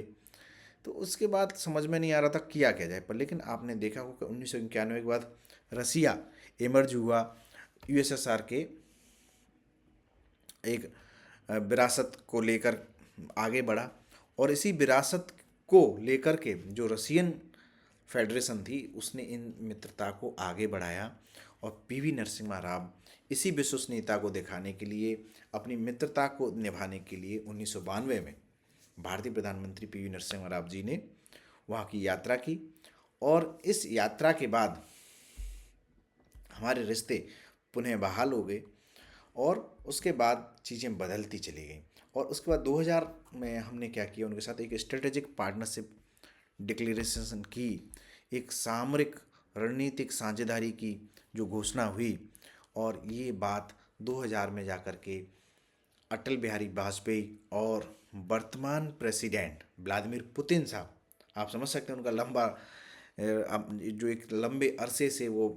A: तो उसके बाद समझ में नहीं आ रहा था किया क्या जाए। पर लेकिन आपने देखा हो कि 1991 के बाद रसिया इमर्ज हुआ, USSR के एक विरासत को लेकर आगे बढ़ा। और इसी विरासत को लेकर के जो रसियन फेडरेशन थी, उसने इन मित्रता को आगे बढ़ाया। और PV नरसिम्हा राव इसी विश्वसनीयता को दिखाने के लिए, अपनी मित्रता को निभाने के लिए 1992 में भारतीय प्रधानमंत्री PV नरसिम्हा राव जी ने वहाँ की यात्रा की। और इस यात्रा के बाद हमारे रिश्ते पुनः बहाल हो गए, और उसके बाद चीज़ें बदलती चली गई। और उसके बाद 2000 में हमने क्या किया, उनके साथ एक स्ट्रेटेजिक पार्टनरशिप डिक्लेरेशन की, एक सामरिक रणनीतिक साझेदारी की जो घोषणा हुई। और ये बात 2000 में जाकर के अटल बिहारी वाजपेयी और वर्तमान प्रेसिडेंट व्लादिमीर पुतिन साहब, आप समझ सकते हैं उनका लंबा जो एक लंबे अरसे से वो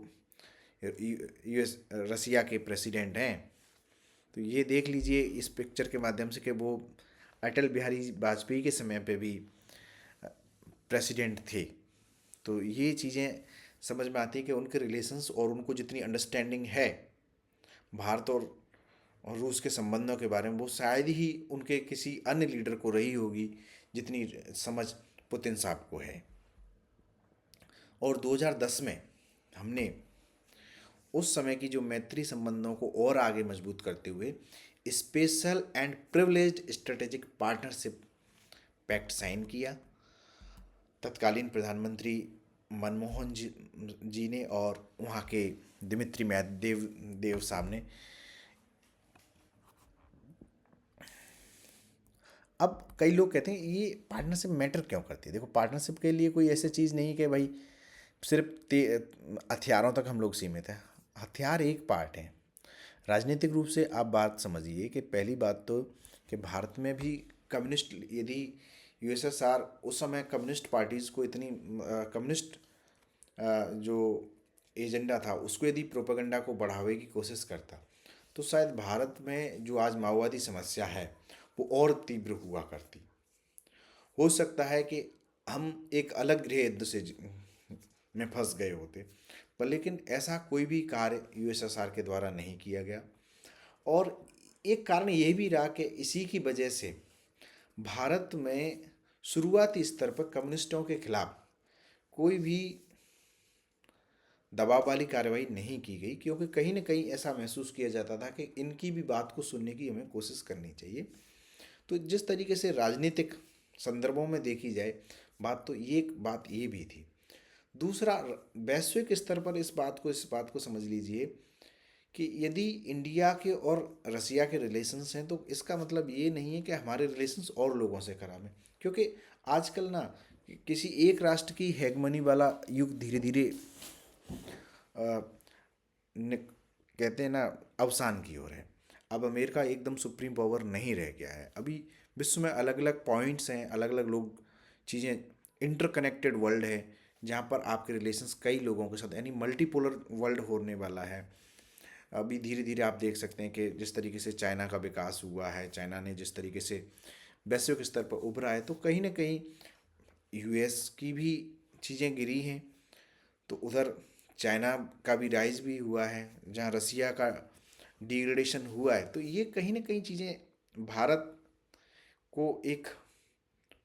A: US रसिया के प्रेसिडेंट हैं। तो ये देख लीजिए इस पिक्चर के माध्यम से कि वो अटल बिहारी वाजपेयी के समय पे भी प्रेसिडेंट थे। तो ये चीज़ें समझ में आती है कि उनके रिलेशंस और उनको जितनी अंडरस्टैंडिंग है भारत और रूस के संबंधों के बारे में, वो शायद ही उनके किसी अन्य लीडर को रही होगी जितनी समझ पुतिन साहब को है। और 2010 में हमने उस समय की जो मैत्री संबंधों को और आगे मजबूत करते हुए special and privileged strategic partnership pact sign किया। तत्कालीन प्रधानमंत्री मनमोहन जी ने और वहाँ के दिमित्री मेदवेदेव साहब ने। अब कई लोग कहते हैं ये पार्टनरशिप मैटर क्यों करती है। देखो, पार्टनरशिप के लिए कोई ऐसी चीज़ नहीं कि भाई सिर्फ हथियारों तक हम लोग सीमित हैं। हथियार एक पार्ट है। राजनीतिक रूप से आप बात समझिए कि पहली बात तो कि भारत में भी कम्युनिस्ट, यदि USSR उस समय कम्युनिस्ट पार्टीज़ को इतनी कम्युनिस्ट जो एजेंडा था उसको यदि प्रोपेगेंडा को बढ़ावे की कोशिश करता, तो शायद भारत में जो आज माओवादी समस्या है वो और तीव्र हुआ करती। हो सकता है कि हम एक अलग गृह युद्ध से में फंस गए होते। पर लेकिन ऐसा कोई भी कार्य USSR के द्वारा नहीं किया गया। और एक कारण ये भी रहा कि इसी की वजह से भारत में शुरुआती स्तर पर कम्युनिस्टों के खिलाफ कोई भी दबाव वाली कार्रवाई नहीं की गई, क्योंकि कहीं ना कहीं ऐसा महसूस किया जाता था कि इनकी भी बात को सुनने की हमें कोशिश करनी चाहिए। तो जिस तरीके से राजनीतिक संदर्भों में देखी जाए बात, तो ये एक बात ये भी थी। दूसरा, वैश्विक स्तर पर इस बात को समझ लीजिए कि यदि इंडिया के और रसिया के रिलेशंस हैं, तो इसका मतलब ये नहीं है कि हमारे रिलेशंस और लोगों से खराब हैं। क्योंकि आजकल ना किसी एक राष्ट्र की हेगमनी वाला युग धीरे धीरे नि- कहते हैं ना अवसान की ओर है। अब अमेरिका एकदम सुप्रीम पावर नहीं रह गया है। अभी विश्व में अलग अलग पॉइंट्स हैं, अलग अलग लोग, चीज़ें, इंटरकनेक्टेड वर्ल्ड है जहाँ पर आपके रिलेशंस कई लोगों के साथ, यानी मल्टीपोलर वर्ल्ड होने वाला है। अभी धीरे धीरे आप देख सकते हैं कि जिस तरीके से चाइना का विकास हुआ है, चाइना ने जिस तरीके से वैश्विक स्तर पर उभरा है, तो कहीं ना कहीं यूएस की भी चीज़ें गिरी हैं। तो उधर चाइना का भी राइज भी हुआ है, जहाँ रसिया का डिग्रेडेशन हुआ है। तो ये कहीं ना कहीं चीज़ें भारत को एक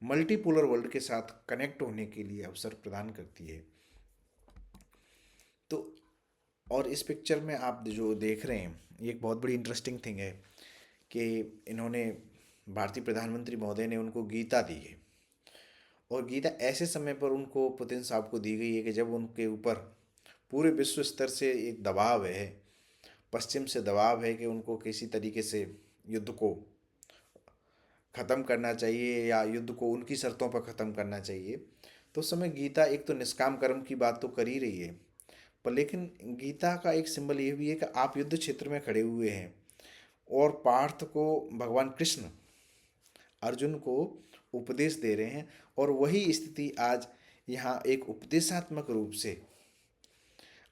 A: मल्टीपोलर वर्ल्ड के साथ कनेक्ट होने के लिए अवसर प्रदान करती है। तो और इस पिक्चर में आप जो देख रहे हैं, ये एक बहुत बड़ी इंटरेस्टिंग थिंग है कि इन्होंने, भारतीय प्रधानमंत्री महोदय ने उनको गीता दी है। और गीता ऐसे समय पर उनको, पुतिन साहब को दी गई है कि जब उनके ऊपर पूरे विश्व स्तर से एक दबाव है, पश्चिम से दबाव है कि उनको किसी तरीके से युद्ध को ख़त्म करना चाहिए या युद्ध को उनकी शर्तों पर ख़त्म करना चाहिए। तो उस समय गीता एक तो निष्काम कर्म की बात तो कर ही रही है, पर लेकिन गीता का एक सिंबल ये भी है कि आप युद्ध क्षेत्र में खड़े हुए हैं और पार्थ को भगवान कृष्ण अर्जुन को उपदेश दे रहे हैं। और वही स्थिति आज यहाँ एक उपदेशात्मक रूप से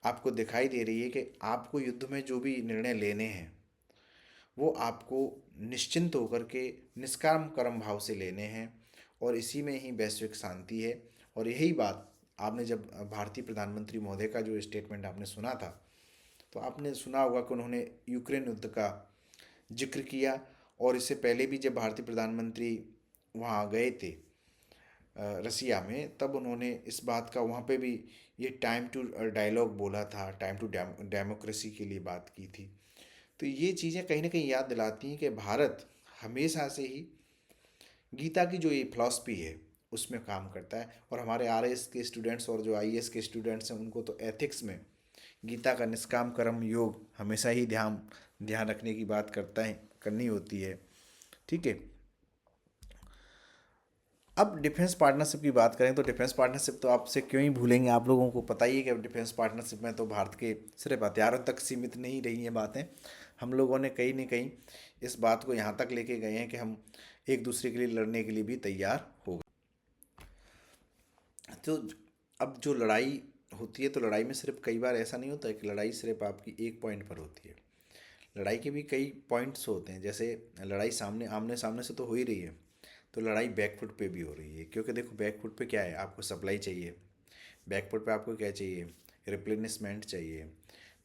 A: आपको दिखाई दे रही है कि आपको युद्ध में जो भी निर्णय लेने हैं वो आपको निश्चिंत होकर के निष्काम कर्म भाव से लेने हैं। और इसी में ही वैश्विक शांति है। और यही बात आपने जब भारतीय प्रधानमंत्री महोदय का जो स्टेटमेंट आपने सुना था, तो आपने सुना होगा कि उन्होंने यूक्रेन युद्ध का जिक्र किया। और इससे पहले भी जब भारतीय प्रधानमंत्री वहाँ गए थे रसिया में, तब उन्होंने इस बात का वहाँ पे भी ये टाइम टू डायलॉग बोला था, टाइम टू डेमोक्रेसी के लिए बात की थी। तो ये चीज़ें कहीं ना कहीं याद दिलाती हैं कि भारत हमेशा से ही गीता की जो ये फिलॉसफी है उसमें काम करता है। और हमारे आरएस के स्टूडेंट्स और जो आईएएस के स्टूडेंट्स हैं उनको तो एथिक्स में गीता का निष्काम कर्म योग हमेशा ही ध्यान ध्यान रखने की बात करता है, करनी होती है। ठीक है। अब डिफेंस पार्टनरशिप की बात करें तो डिफेंस पार्टनरशिप तो आपसे क्यों ही भूलेंगे, आप लोगों को पता ही है कि अब डिफेंस पार्टनरशिप में तो भारत के सिर्फ हथियारों तक सीमित नहीं रही हैं बातें। हम लोगों ने कहीं न कहीं इस बात को यहाँ तक लेके गए हैं कि हम एक दूसरे के लिए लड़ने के लिए भी तैयार हो गए। तो अब जो लड़ाई होती है, तो लड़ाई में सिर्फ कई बार ऐसा नहीं होता है कि लड़ाई सिर्फ आपकी एक पॉइंट पर होती है। लड़ाई के भी कई पॉइंट्स होते हैं। जैसे लड़ाई सामने आमने सामने से तो हो ही रही है, तो लड़ाई बैकफुट पे भी हो रही है। क्योंकि देखो बैकफुट पे क्या है, आपको सप्लाई चाहिए। बैकफुट पे आपको क्या चाहिए, रिप्लेनिशमेंट चाहिए।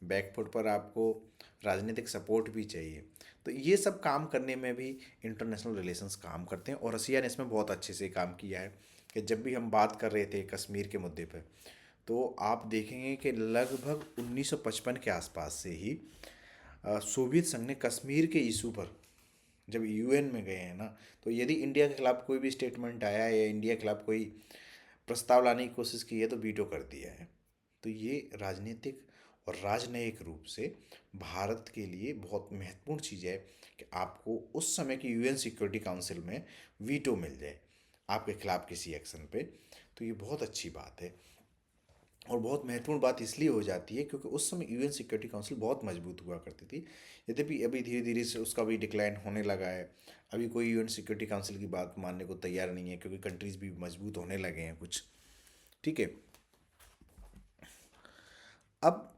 A: बैकफुट पर आपको राजनीतिक सपोर्ट भी चाहिए। तो ये सब काम करने में भी इंटरनेशनल रिलेशंस काम करते हैं। और रसिया ने इसमें बहुत अच्छे से काम किया है कि जब भी हम बात कर रहे थे कश्मीर के मुद्दे पर, तो आप देखेंगे कि लगभग 1955 के आसपास से ही सोवियत संघ ने कश्मीर के इशू पर जब यूएन में गए हैं ना, तो यदि इंडिया के खिलाफ कोई भी स्टेटमेंट आया है या इंडिया के खिलाफ कोई प्रस्ताव लाने की कोशिश की है तो वीटो कर दिया है। तो ये राजनीतिक और राजनयिक रूप से भारत के लिए बहुत महत्वपूर्ण चीज़ है कि आपको उस समय की यूएन सिक्योरिटी काउंसिल में वीटो मिल जाए आपके खिलाफ किसी एक्शन पे। तो ये बहुत अच्छी बात है। और बहुत महत्वपूर्ण बात इसलिए हो जाती है क्योंकि उस समय यूएन सिक्योरिटी काउंसिल बहुत मजबूत हुआ करती थी। यद्यपि अभी धीरे धीरे से उसका भी डिक्लाइन होने लगा है। अभी कोई यूएन सिक्योरिटी काउंसिल की बात मानने को तैयार नहीं है क्योंकि कंट्रीज़ भी मजबूत होने लगे हैं कुछ। ठीक है। अब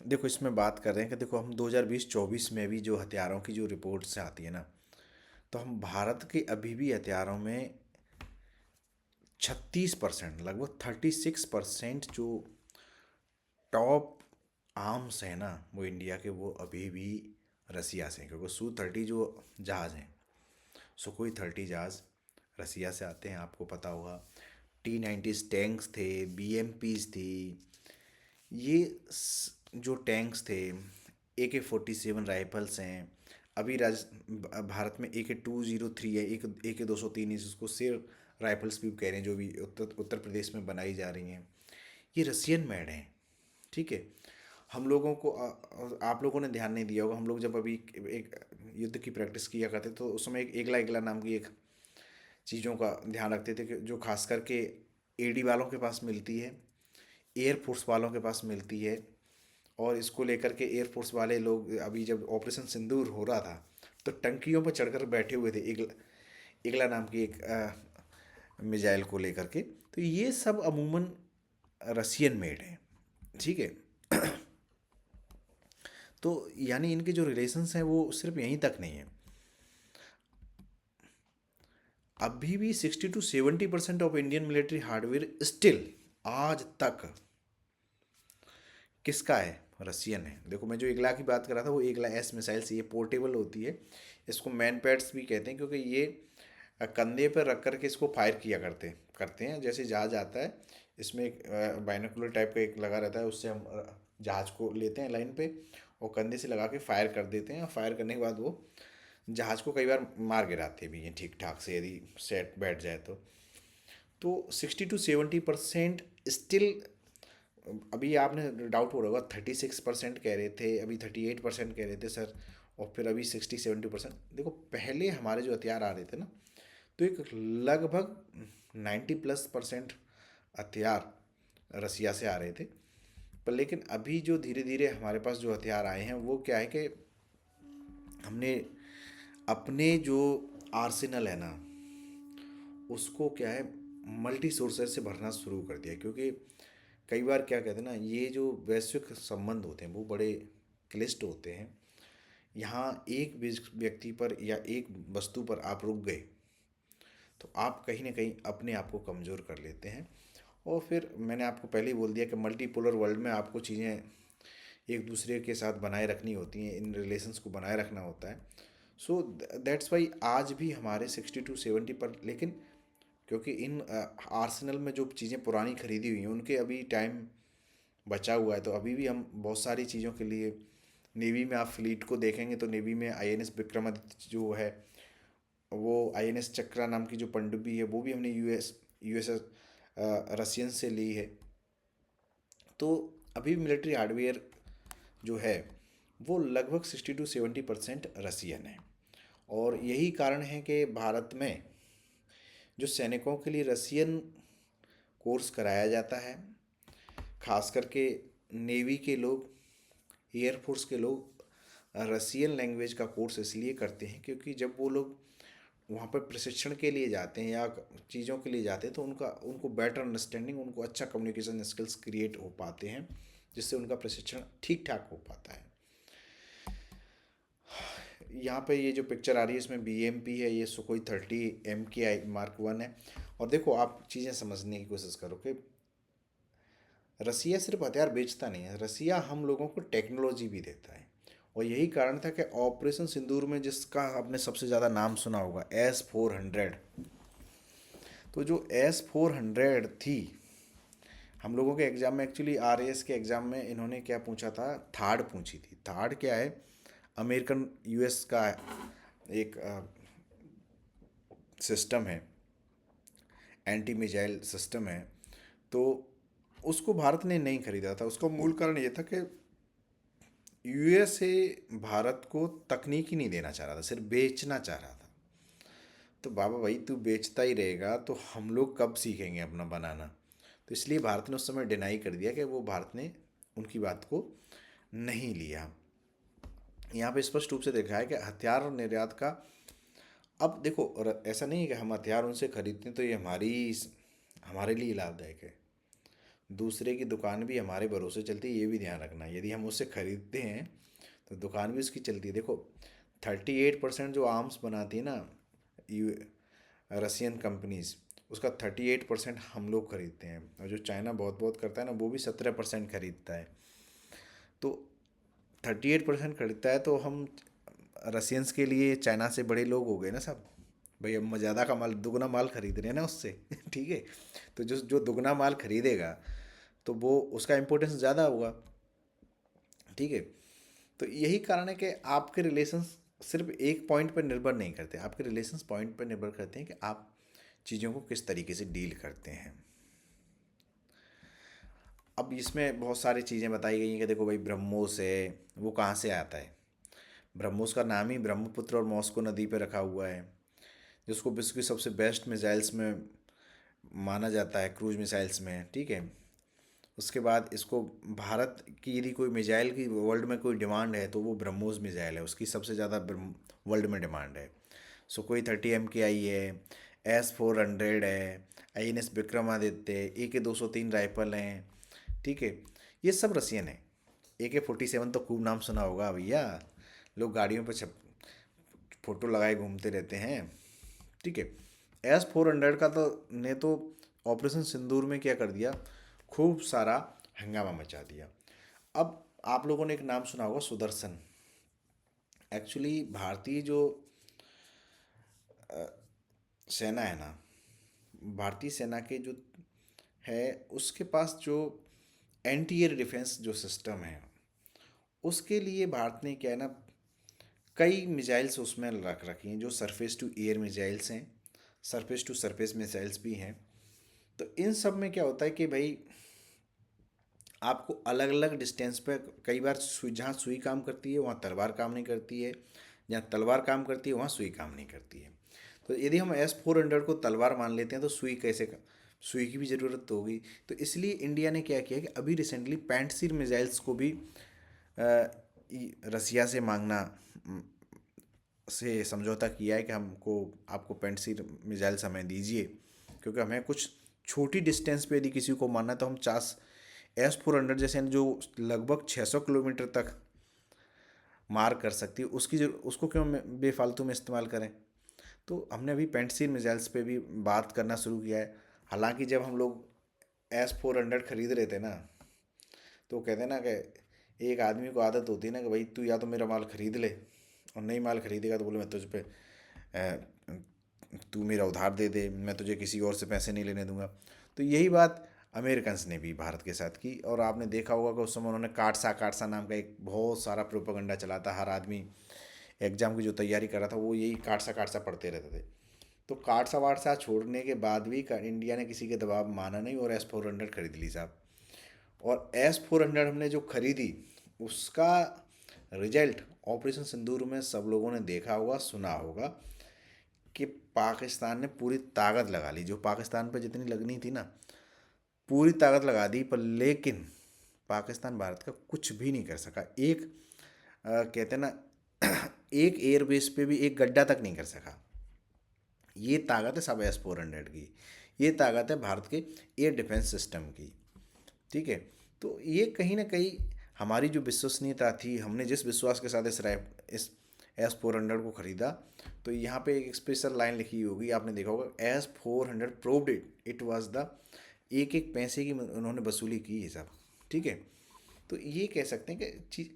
A: देखो इसमें बात कर रहे हैं कि देखो हम 2020-24 में भी जो हथियारों की जो रिपोर्ट से आती है ना, तो हम भारत के अभी भी हथियारों में 36%, लगभग 36% जो टॉप आर्म्स हैं ना वो इंडिया के, वो अभी भी रसिया से हैं। क्योंकि Su-30 जो जहाज़ हैं, Sukhoi-30 जहाज़ रसिया से आते हैं, आपको पता होगा। T-90 टैंक्स थे, BMPs थी, ये जो टैंक्स थे, AK-47 राइफल्स हैं। अभी भारत में AK-203 है, AK-203 इसको शेर राइफल्स भी कह रहे हैं, जो भी उत्तर उत्तर प्रदेश में बनाई जा रही हैं। ये रसियन मेड हैं। ठीक है। हम लोगों को आप लोगों ने ध्यान नहीं दिया होगा, हम लोग जब अभी एक युद्ध की प्रैक्टिस किया करते तो उस समय एक एगला एगला नाम की एक चीज़ों का ध्यान रखते थे कि जो खास करके एडी वालों के पास मिलती है, एयरफोर्स वालों के पास मिलती है। और इसको लेकर के एयरफोर्स वाले लोग अभी जब ऑपरेशन सिंदूर हो रहा था तो टंकियों पर चढ़कर बैठे हुए थे, इगला नाम की एक मिजाइल को लेकर के। तो ये सब अमूमन रसियन मेड है, ठीक है। तो यानी इनके जो रिलेशंस हैं वो सिर्फ यहीं तक नहीं है। अभी भी 60 to 70% of Indian military hardware still आज तक किसका है? रसियन है। देखो मैं जो इगला की बात कर रहा था वो इगला एस मिसाइल से, ये पोर्टेबल होती है। इसको मैन पैड्स भी कहते हैं क्योंकि ये कंधे पर रख कर के इसको फायर किया करते करते हैं। जैसे जहाज आता है इसमें एक बाइनोकुलर टाइप का एक लगा रहता है, उससे हम जहाज को लेते हैं लाइन पे और कंधे से लगा के फायर कर देते हैं। और फायर करने के बाद वो जहाज को कई बार मार गिराते भी हैं ठीक ठाक से, यदि सेट बैठ जाए तो 60 to 70% स्टिल। अभी आपने डाउट हो रहा होगा, 36% कह रहे थे, अभी 38% कह रहे थे सर, और फिर अभी 60-70%। देखो पहले हमारे जो हथियार आ रहे थे ना, तो एक लगभग 90+% हथियार रसिया से आ रहे थे। पर लेकिन अभी जो धीरे धीरे हमारे पास जो हथियार आए हैं वो क्या है कि हमने अपने जो आर्सेनल है ना उसको क्या है मल्टी सोर्सेज से भरना शुरू कर दिया। क्योंकि कई बार क्या कहते हैं ना, ये जो वैश्विक संबंध होते हैं वो बड़े क्लिष्ट होते हैं। यहाँ एक व्यक्ति पर या एक वस्तु पर आप रुक गए तो आप कहीं ना कहीं अपने आप को कमज़ोर कर लेते हैं। और फिर मैंने आपको पहले ही बोल दिया कि मल्टीपोलर वर्ल्ड में आपको चीज़ें एक दूसरे के साथ बनाए रखनी होती हैं, इन रिलेशंस को बनाए रखना होता है। सो दैट्स वाई आज भी हमारे 60 to 70 पर, लेकिन क्योंकि इन आर्सेनल में जो चीज़ें पुरानी खरीदी हुई हैं उनके अभी टाइम बचा हुआ है, तो अभी भी हम बहुत सारी चीज़ों के लिए नेवी में आप फ्लीट को देखेंगे तो नेवी में आईएनएस विक्रमादित्य जो है, वो आईएनएस चक्रा नाम की जो पनडुब्बी है वो भी हमने यूएसएस रसियन से ली है। तो अभी मिलिट्री हार्डवेयर जो है वो लगभग 60 to 70% रसियन है। और यही कारण है कि भारत में जो सैनिकों के लिए रसियन कोर्स कराया जाता है, खास करके नेवी के लोग, एयरफोर्स के लोग रसियन लैंग्वेज का कोर्स इसलिए करते हैं क्योंकि जब वो लोग वहाँ पर प्रशिक्षण के लिए जाते हैं या चीज़ों के लिए जाते हैं तो उनको बेटर अंडरस्टैंडिंग, उनको अच्छा कम्युनिकेशन स्किल्स क्रिएट हो पाते हैं, जिससे उनका प्रशिक्षण ठीक ठाक हो पाता है। यहाँ पे ये जो पिक्चर आ रही है इसमें BMP है, ये सुखोई 30 MKI Mark 1 है। और देखो आप चीज़ें समझने की कोशिश करो कि रसिया सिर्फ हथियार बेचता नहीं है, रसिया हम लोगों को टेक्नोलॉजी भी देता है। और यही कारण था कि ऑपरेशन सिंदूर में जिसका आपने सबसे ज़्यादा नाम सुना होगा, S-400। तो जो S-400 थी, हम लोगों के एग्ज़ाम में एक्चुअली RAS के एग्ज़ाम में इन्होंने क्या पूछा था, थार्ड पूछी थी। थार्ड क्या है? अमेरिकन US का एक सिस्टम है, एंटी मिसाइल सिस्टम है। तो उसको भारत ने नहीं खरीदा था। उसका मूल कारण ये था कि USA भारत को तकनीक ही नहीं देना चाह रहा था, सिर्फ बेचना चाह रहा था। तो बाबा भाई तू बेचता ही रहेगा तो हम लोग कब सीखेंगे अपना बनाना? तो इसलिए भारत ने उस समय डिनाई कर दिया कि वो भारत ने उनकी बात को नहीं लिया। यहाँ पे स्पष्ट रूप से देखा है कि हथियार और निर्यात का, अब देखो, और ऐसा नहीं है कि हम हथियार उनसे खरीदते हैं तो ये हमारे लिए लाभदायक है। दूसरे की दुकान भी हमारे भरोसे चलती है, ये भी ध्यान रखना। यदि हम उससे खरीदते हैं तो दुकान भी उसकी चलती है। देखो 38% जो आर्म्स बनाती है ना यू रसियन कंपनीज, उसका 38% हम लोग खरीदते हैं। और जो चाइना बहुत बहुत करता है ना वो भी 17% खरीदता है। तो 38% खरीदता है तो हम रसियंस के लिए चाइना से बड़े लोग हो गए ना सब। भाई हम ज़्यादा का माल, दुगना माल खरीद रहे हैं ना उससे ठीक है। तो जो जो दुगना माल खरीदेगा तो वो उसका इम्पोर्टेंस ज़्यादा होगा, ठीक है। तो यही कारण है कि आपके रिलेशंस सिर्फ एक पॉइंट पर निर्भर नहीं करते, आपके रिलेशंस पॉइंट पर निर्भर करते हैं कि आप चीज़ों को किस तरीके से डील करते हैं। अब इसमें बहुत सारी चीज़ें बताई गई हैं कि देखो भाई ब्रह्मोस है, वो कहाँ से आता है? ब्रह्मोस का नाम ही ब्रह्मपुत्र और मॉस्को नदी पे रखा हुआ है। जिसको विश्व की सबसे बेस्ट मिसाइल्स में माना जाता है, क्रूज मिसाइल्स में, ठीक है। उसके बाद इसको भारत की यदि कोई मिसाइल की वर्ल्ड में कोई डिमांड है तो वो ब्रह्मोस मिसाइल है, उसकी सबसे ज़्यादा वर्ल्ड में डिमांड है। सुखोई 30 MKI है, S-400 है, INS विक्रमादित्य, AK-203 राइफल हैं, ठीक है। ये सब रसियन है। AK-47 तो खूब नाम सुना होगा भैया, लोग गाड़ियों पर छप फोटो लगाए घूमते रहते हैं, ठीक है। S-400 का तो ने तो ऑपरेशन सिंदूर में क्या कर दिया, खूब सारा हंगामा मचा दिया। अब आप लोगों ने एक नाम सुना होगा, सुदर्शन। एक्चुअली भारतीय जो सेना है ना, भारतीय सेना के जो है, उसके पास जो एंटी एयर डिफेंस जो सिस्टम है, उसके लिए भारत ने क्या है ना, कई मिसाइल्स उसमें रख रखी हैं जो सरफेस टू एयर मिसाइल्स हैं, सरफेस टू सरफेस मिसाइल्स भी हैं। तो इन सब में क्या होता है कि भाई आपको अलग अलग डिस्टेंस पे, कई बार सुई, जहाँ सुई काम करती है वहाँ तलवार काम नहीं करती है, जहाँ तलवार काम करती है वहाँ सुई काम नहीं करती है। तो यदि हम S-400 को तलवार मान लेते हैं तो सुई कैसे सुई की भी ज़रूरत तो होगी। तो इसलिए इंडिया ने क्या किया कि अभी रिसेंटली पैंटसीर मिसाइल्स को भी रसिया से मांगना से समझौता किया है कि हमको, आपको पैंटसीर मिसाइल्स हमें दीजिए, क्योंकि हमें कुछ छोटी डिस्टेंस पे यदि किसी को मारना है तो हम 50 S-400 जैसे जो लगभग 600 किलोमीटर तक मार कर सकती है, उसको क्यों बेफालतू में इस्तेमाल करें। तो हमने अभी पेंटसीर मिसाइल्स पे भी बात करना शुरू किया है। हालांकि जब हम लोग S-400 खरीद रहे थे ना, तो कहते हैं ना कि एक आदमी को आदत होती है ना कि भाई तू या तो मेरा माल खरीद ले, और नहीं माल खरीदेगा तो बोले मैं तुझ पे तू मेरा उधार दे दे, मैं तुझे किसी और से पैसे नहीं लेने दूंगा। तो यही बात अमेरिकन्स ने भी भारत के साथ की, और आपने देखा होगा कि उस समय उन्होंने काटसा काटसा नाम का एक बहुत सारा प्रोपागंडा चला था। हर आदमी एग्जाम की जो तैयारी कर रहा था वो यही काटसा काटसा पढ़ते रहते थे। तो काटसा वाटसा छोड़ने के बाद भी इंडिया ने किसी के दबाव माना नहीं और S-400 खरीद ली साहब। और S-400 हमने जो खरीदी, उसका रिजल्ट ऑपरेशन सिंदूर में सब लोगों ने देखा होगा, सुना होगा कि पाकिस्तान ने पूरी ताकत लगा ली, जो पाकिस्तान पर जितनी लगनी थी ना, पूरी ताकत लगा दी, पर लेकिन पाकिस्तान भारत का कुछ भी नहीं कर सका। एक कहते हैं ना एक एयरबेस पे भी एक गड्ढा तक नहीं कर सका। ये ताकत है सब S-400 की, ये ताकत है भारत के एयर डिफेंस सिस्टम की, ठीक है। तो ये कहीं ना कहीं हमारी जो विश्वसनीयता थी, हमने जिस विश्वास के साथ इस S-400 को खरीदा, तो यहाँ पे एक स्पेशल लाइन लिखी होगी, आपने देखा होगा, S-400 proved it was the, एक एक पैसे की उन्होंने वसूली की है सब, ठीक है। तो ये कह सकते हैं कि चीज़।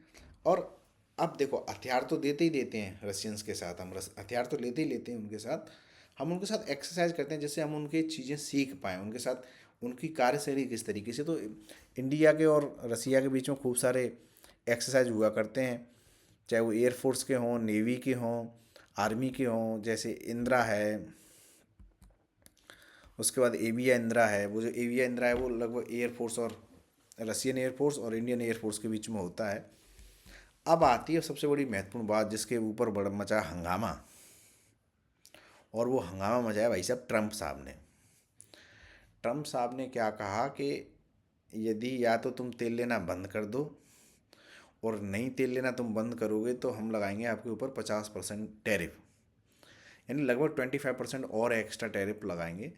A: और अब देखो, हथियार तो देते ही देते हैं रशियंस के साथ, हम हथियार तो लेते ही लेते हैं उनके साथ, हम उनके साथ एक्सरसाइज करते हैं जिससे हम उनके चीज़ें सीख पाएँ, उनके साथ उनकी कार्यशैली किस तरीके से। तो इंडिया के और रसिया के बीच में खूब सारे एक्सरसाइज हुआ करते हैं, चाहे वो एयरफोर्स के हों, नेवी के हों, आर्मी के हों, जैसे इंदिरा है, उसके बाद एविया इंदिरा है। वो जो एविया इंदिरा है वो लगभग एयरफोर्स और रसियन एयरफोर्स और इंडियन एयरफोर्स के बीच में होता है। अब आती है सबसे बड़ी महत्वपूर्ण बात, जिसके ऊपर बड़ा मचा हंगामा, और वो हंगामा मचाया भाई साहब ट्रंप साहब ने। ट्रंप साहब ने क्या कहा कि यदि या तो तुम तेल लेना बंद कर दो, और नहीं तेल लेना तुम बंद करोगे तो हम लगाएंगे आपके ऊपर 50% टैरिफ, यानी लगभग 25% और एक्स्ट्रा टैरिफ लगाएंगे।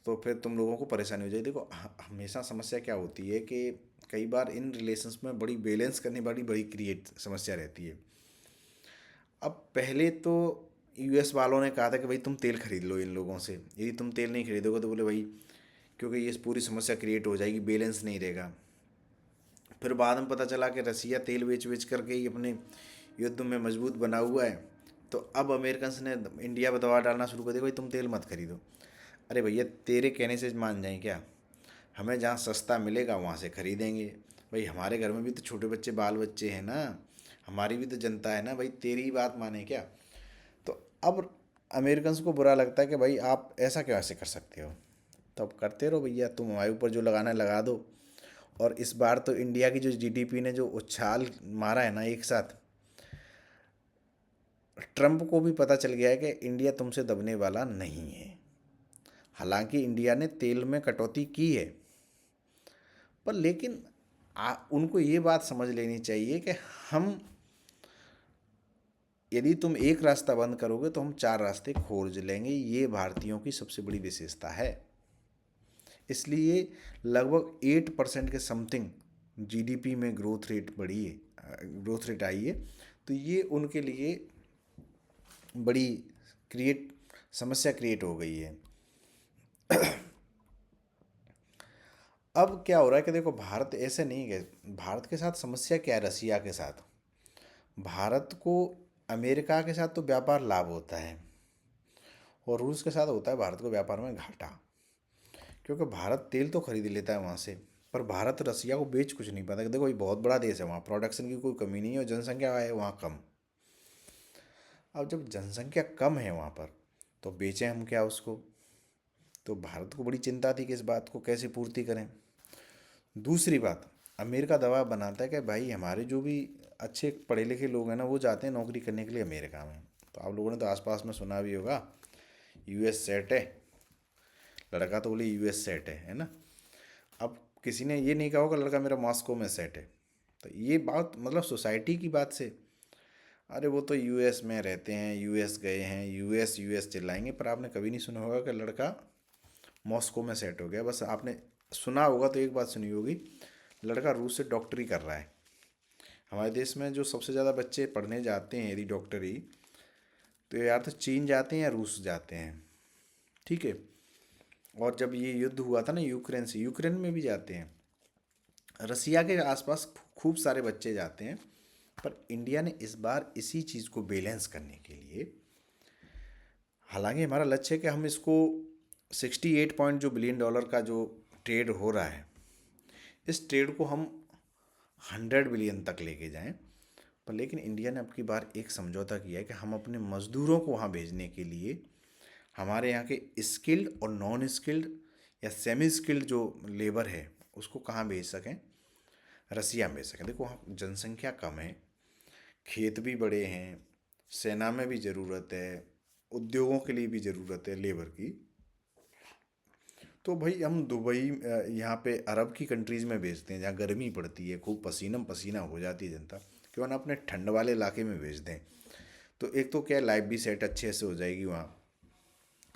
A: तो फिर तुम लोगों को परेशानी हो जाएगी। देखो हमेशा समस्या क्या होती है कि कई बार इन रिलेशंस में बड़ी बैलेंस करने वाली बड़ी क्रिएट समस्या रहती है। अब पहले तो US वालों ने कहा था कि भाई तुम तेल खरीद लो इन लोगों से, यदि तुम तेल नहीं खरीदोगे तो बोले भाई, क्योंकि ये पूरी समस्या क्रिएट हो जाएगी, बैलेंस नहीं रहेगा। फिर बाद में पता चला कि रसिया तेल बेच बेच करके ही अपने युद्ध में मजबूत बना हुआ है। तो अब अमेरिकन ने इंडिया पर दबाव डालना शुरू कर दिया, भाई तुम तेल मत खरीदो। अरे भैया तेरे कहने से मान जाएं क्या, हमें जहाँ सस्ता मिलेगा वहाँ से खरीदेंगे। भाई हमारे घर में भी तो छोटे बच्चे बाल बच्चे हैं ना, हमारी भी तो जनता है ना, भाई तेरी ही बात माने क्या। तो अब अमेरिकन को बुरा लगता है कि भाई आप ऐसा क्यों ऐसे कर सकते हो। तो अब करते रहो भैया, तुम हमारे ऊपर जो लगाना है लगा दो। और इस बार तो इंडिया की जो GDP ने जो उछाल मारा है ना एक साथ, ट्रंप को भी पता चल गया है कि इंडिया तुमसे दबने वाला नहीं है। हालांकि इंडिया ने तेल में कटौती की है, पर लेकिन उनको ये बात समझ लेनी चाहिए कि हम, यदि तुम एक रास्ता बंद करोगे तो हम चार रास्ते खोज लेंगे। ये भारतीयों की सबसे बड़ी विशेषता है। इसलिए लगभग 8% के समथिंग जीडीपी में ग्रोथ रेट बढ़ी है, ग्रोथ रेट आई है। तो ये उनके लिए बड़ी क्रिएट समस्या क्रिएट हो गई है। अब क्या हो रहा है कि देखो, भारत ऐसे नहीं है। भारत के साथ समस्या क्या है? रसिया के साथ भारत को अमेरिका के साथ तो व्यापार लाभ होता है, और रूस के साथ होता है भारत को व्यापार में घाटा। क्योंकि भारत तेल तो खरीद लेता है वहाँ से, पर भारत रसिया को बेच कुछ नहीं पाता। देखो, ये बहुत बड़ा देश है, वहाँ प्रोडक्शन की कोई कमी नहीं है और जनसंख्या है वहाँ कम। अब जब जनसंख्या कम है वहाँ पर, तो बेचें हम क्या उसको? तो भारत को बड़ी चिंता थी कि इस बात को कैसे पूर्ति करें। दूसरी बात, अमेरिका दबाव बनाता है कि भाई हमारे जो भी अच्छे पढ़े लिखे लोग हैं ना, वो जाते हैं नौकरी करने के लिए अमेरिका में। तो आप लोगों ने तो आसपास में सुना भी होगा, यूएस सेट है। लड़का तो बोले यूएस सेट है ना। अब किसी ने ये नहीं कहा होगा लड़का मेरा मॉस्को में सेट है। तो ये बात मतलब सोसाइटी की बात से, अरे वो तो यूएस में रहते हैं, यूएस गए हैं, यूएस यूएस चिल्लाएंगे, पर आपने कभी नहीं सुना होगा कि लड़का मॉस्को में सेट हो गया। बस आपने सुना होगा तो एक बात सुनी होगी, लड़का रूस से डॉक्टरी कर रहा है। हमारे देश में जो सबसे ज़्यादा बच्चे पढ़ने जाते हैं यदि डॉक्टरी, तो या तो चीन जाते हैं या रूस जाते हैं। ठीक है। और जब ये युद्ध हुआ था ना यूक्रेन से, यूक्रेन में भी जाते हैं। रसिया के आसपास खूब सारे बच्चे जाते हैं। पर इंडिया ने इस बार इसी चीज़ को बैलेंस करने के लिए, हालांकि हमारा लक्ष्य है कि हम इसको 68 पॉइंट जो बिलियन डॉलर का जो ट्रेड हो रहा है, इस ट्रेड को हम 100 बिलियन तक लेके जाएं। पर लेकिन इंडिया ने अब की बार एक समझौता किया है कि हम अपने मज़दूरों को वहाँ भेजने के लिए हमारे यहाँ के स्किल्ड और नॉन स्किल्ड या सेमी स्किल्ड जो लेबर है उसको कहाँ भेज सकें? रसिया में भेज सकें। देखो, वहाँ जनसंख्या कम है, खेत भी बड़े हैं, सेना में भी ज़रूरत है, उद्योगों के लिए भी ज़रूरत है लेबर की। तो भाई हम दुबई, यहाँ पे अरब की कंट्रीज़ में भेजते हैं जहाँ गर्मी पड़ती है, खूब पसीना पसीना हो जाती है जनता, क्यों ना अपने ठंड वाले इलाके में भेज दें। तो एक तो क्या है, लाइफ भी सेट अच्छे से हो जाएगी वहाँ,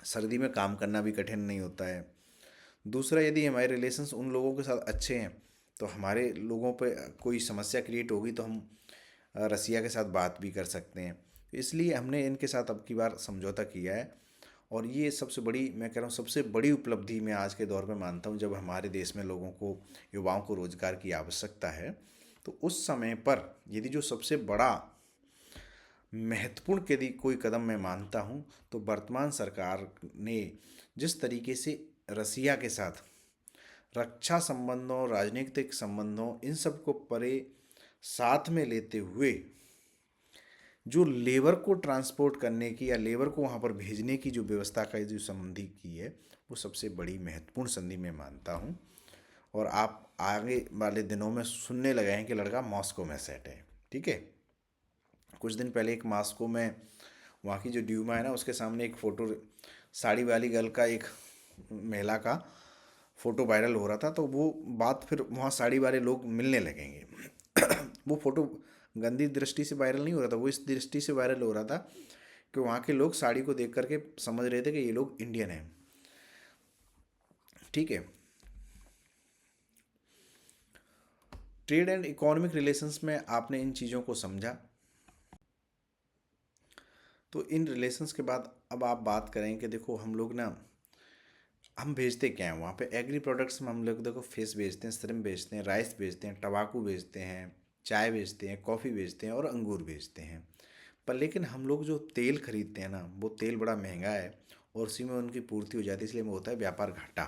A: सर्दी में काम करना भी कठिन नहीं होता है। दूसरा, यदि हमारे रिलेशंस उन लोगों के साथ अच्छे हैं तो हमारे लोगों पे कोई समस्या क्रिएट होगी तो हम रसिया के साथ बात भी कर सकते हैं। इसलिए हमने इनके साथ अब की बार समझौता किया है। और ये सबसे बड़ी, मैं कह रहा हूँ सबसे बड़ी उपलब्धि मैं आज के दौर में मानता हूँ। जब हमारे देश में लोगों को, युवाओं को रोजगार की आवश्यकता है, तो उस समय पर यदि जो सबसे बड़ा महत्वपूर्ण यदि कोई कदम मैं मानता हूँ, तो वर्तमान सरकार ने जिस तरीके से रसिया के साथ रक्षा संबंधों, राजनीतिक संबंधों, इन सब को परे साथ में लेते हुए जो लेबर को ट्रांसपोर्ट करने की या लेबर को वहाँ पर भेजने की जो व्यवस्था का जो संबंधी की है, वो सबसे बड़ी महत्वपूर्ण संधि मैं मानता हूँ। और आप आगे वाले दिनों में सुनने लगे हैं कि लड़का मॉस्को में सेट है। ठीक है। कुछ दिन पहले एक मॉस्को में वहाँ की जो ड्यूमा है ना, उसके सामने एक फ़ोटो, साड़ी वाली गर्ल का, एक महिला का फ़ोटो वायरल हो रहा था। तो वो बात फिर वहाँ साड़ी वाले लोग मिलने लगेंगे। वो फ़ोटो गंदी दृष्टि से वायरल नहीं हो रहा था, वो इस दृष्टि से वायरल हो रहा था कि वहाँ के लोग साड़ी को देख करके समझ रहे थे कि ये लोग इंडियन हैं। ठीक है। ट्रेड एंड इकोनॉमिक रिलेशंस में आपने इन चीज़ों को समझा। तो इन रिलेशंस के बाद अब आप बात करें कि देखो, हम लोग ना, हम भेजते क्या हैं वहाँ पे? एग्री प्रोडक्ट्स में हम लोग देखो फिश बेचते हैं, श्रिम्प बेचते हैं, राइस बेचते हैं, टबाकू बेचते हैं, चाय बेचते हैं, कॉफ़ी बेचते हैं और अंगूर बेचते हैं। पर लेकिन हम लोग जो तेल खरीदते हैं ना, वो तेल बड़ा महंगा है और उसी में उनकी पूर्ति हो जाती है, इसलिए में होता है व्यापार घाटा।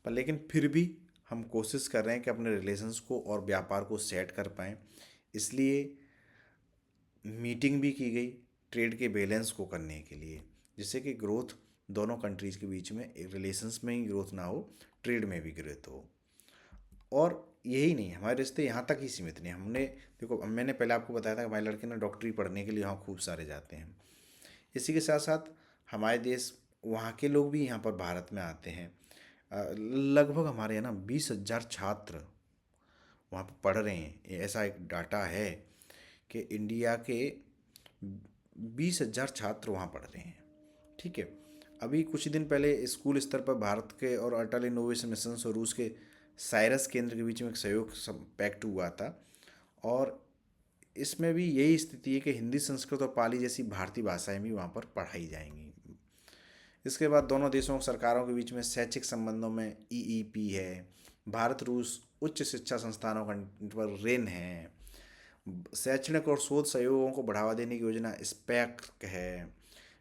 A: पर लेकिन फिर भी हम कोशिश कर रहे हैं कि अपने रिलेशंस को और व्यापार को सेट कर पाएँ। इसलिए मीटिंग भी की गई ट्रेड के बैलेंस को करने के लिए, जिससे कि ग्रोथ दोनों कंट्रीज़ के बीच में रिलेशंस में ही ग्रोथ ना हो, ट्रेड में भी ग्रोथ हो। और यही नहीं, हमारे रिश्ते यहाँ तक ही सीमित नहीं। हमने देखो, मैंने पहले आपको बताया था कि हमारे लड़के ना डॉक्टरी पढ़ने के लिए वहाँ खूब सारे जाते हैं। इसी के साथ साथ हमारे देश, वहाँ के लोग भी यहाँ पर भारत में आते हैं। लगभग हमारे यहाँ ना 20,000 छात्र वहाँ पर पढ़ रहे हैं। ऐसा एक डाटा है कि इंडिया के 20,000 छात्र वहाँ पढ़ रहे हैं। ठीक है। अभी कुछ दिन पहले स्कूल स्तर पर भारत के और अटल इनोवेशन मिशन और रूस के साइरस केंद्र के बीच में एक सहयोग पैक्ट हुआ था। और इसमें भी यही स्थिति है कि हिंदी, संस्कृत और पाली जैसी भारतीय भाषाएं भी वहाँ पर पढ़ाई जाएंगी। इसके बाद दोनों देशों सरकारों के बीच में शैक्षिक संबंधों में ईईपी है। भारत रूस उच्च शिक्षा संस्थानों का पर रेन है। शैक्षणिक और शोध सहयोगों को बढ़ावा देने की योजना स्पैक है।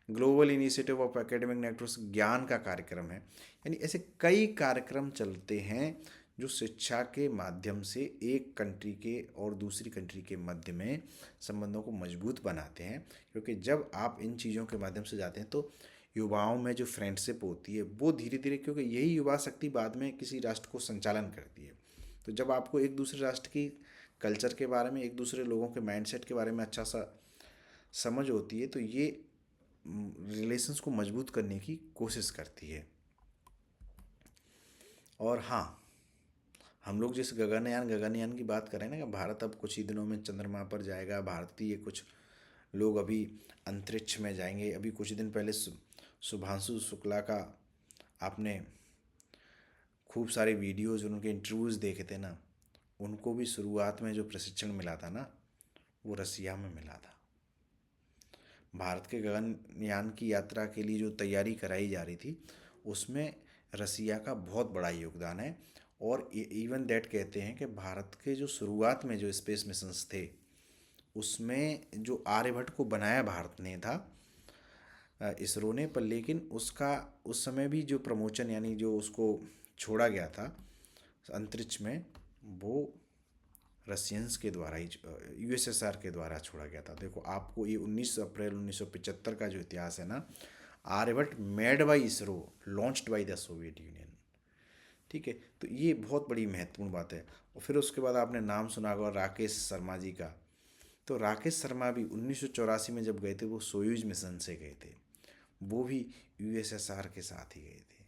A: Global initiative of academic network ज्ञान का कार्यक्रम है। यानी ऐसे कई कार्यक्रम चलते हैं जो शिक्षा के माध्यम से एक कंट्री के और दूसरी कंट्री के मध्य में संबंधों को मजबूत बनाते हैं। क्योंकि जब आप इन चीज़ों के माध्यम से जाते हैं तो युवाओं में जो फ्रेंडशिप होती है वो धीरे धीरे, क्योंकि यही युवा शक्ति बाद में किसी राष्ट्र को संचालन करती है। तो जब आपको एक दूसरे राष्ट्र की कल्चर के बारे में, एक दूसरे लोगों के माइंडसेट के बारे में अच्छा सा समझ होती है, तो ये रिलेशंस को मजबूत करने की कोशिश करती है। और हाँ, हम लोग जिस गगनयान की बात करें ना कि भारत अब कुछ ही दिनों में चंद्रमा पर जाएगा, भारतीय कुछ लोग अभी अंतरिक्ष में जाएंगे। अभी कुछ दिन पहले शुभांशु शुक्ला का आपने खूब सारे वीडियोज, उनके इंटरव्यूज़ देखे थे ना। उनको भी शुरुआत में जो प्रशिक्षण मिला था ना, वो रसिया में मिला था। भारत के गगनयान की यात्रा के लिए जो तैयारी कराई जा रही थी उसमें रसिया का बहुत बड़ा योगदान है। और इवन दैट कहते हैं कि भारत के जो शुरुआत में जो स्पेस मिशंस थे उसमें जो आर्यभट्ट को बनाया भारत ने था, इसरो ने, पर लेकिन उसका उस समय भी जो प्रमोशन यानी जो उसको छोड़ा गया था अंतरिक्ष में, वो रशियंस के द्वारा ही, यूएसएसआर के द्वारा छोड़ा गया था। देखो आपको ये 19 अप्रैल 1975 का जो इतिहास है ना, Aryabhata made by ISRO, launched by the Soviet Union. ठीक है, तो ये बहुत बड़ी महत्वपूर्ण बात है। और फिर उसके बाद आपने नाम सुना होगा राकेश शर्मा जी का। तो राकेश शर्मा भी 1984 में जब गए थे वो सोयूज मिशन से गए थे, वो भी यूएसएसआर के साथ ही गए थे।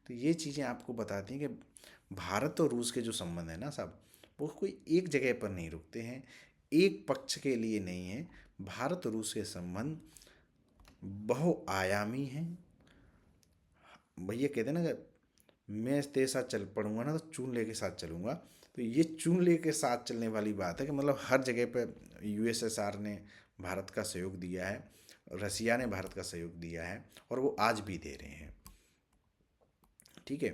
A: तो ये चीज़ें आपको बताती हैं कि भारत और रूस के जो संबंध है ना साहब, वो कोई एक जगह पर नहीं रुकते हैं, एक पक्ष के लिए नहीं है। भारत और रूस के संबंध बहुआयामी हैं। भैया कहते हैं ना कि मैं तेरे साथ चल पड़ूंगा ना तो चून लेके साथ चलूंगा। तो ये चून लेके साथ चलने वाली बात है कि मतलब हर जगह पे यूएसएसआर ने भारत का सहयोग दिया है, रसिया ने भारत का सहयोग दिया है और वो आज भी दे रहे हैं। ठीक है,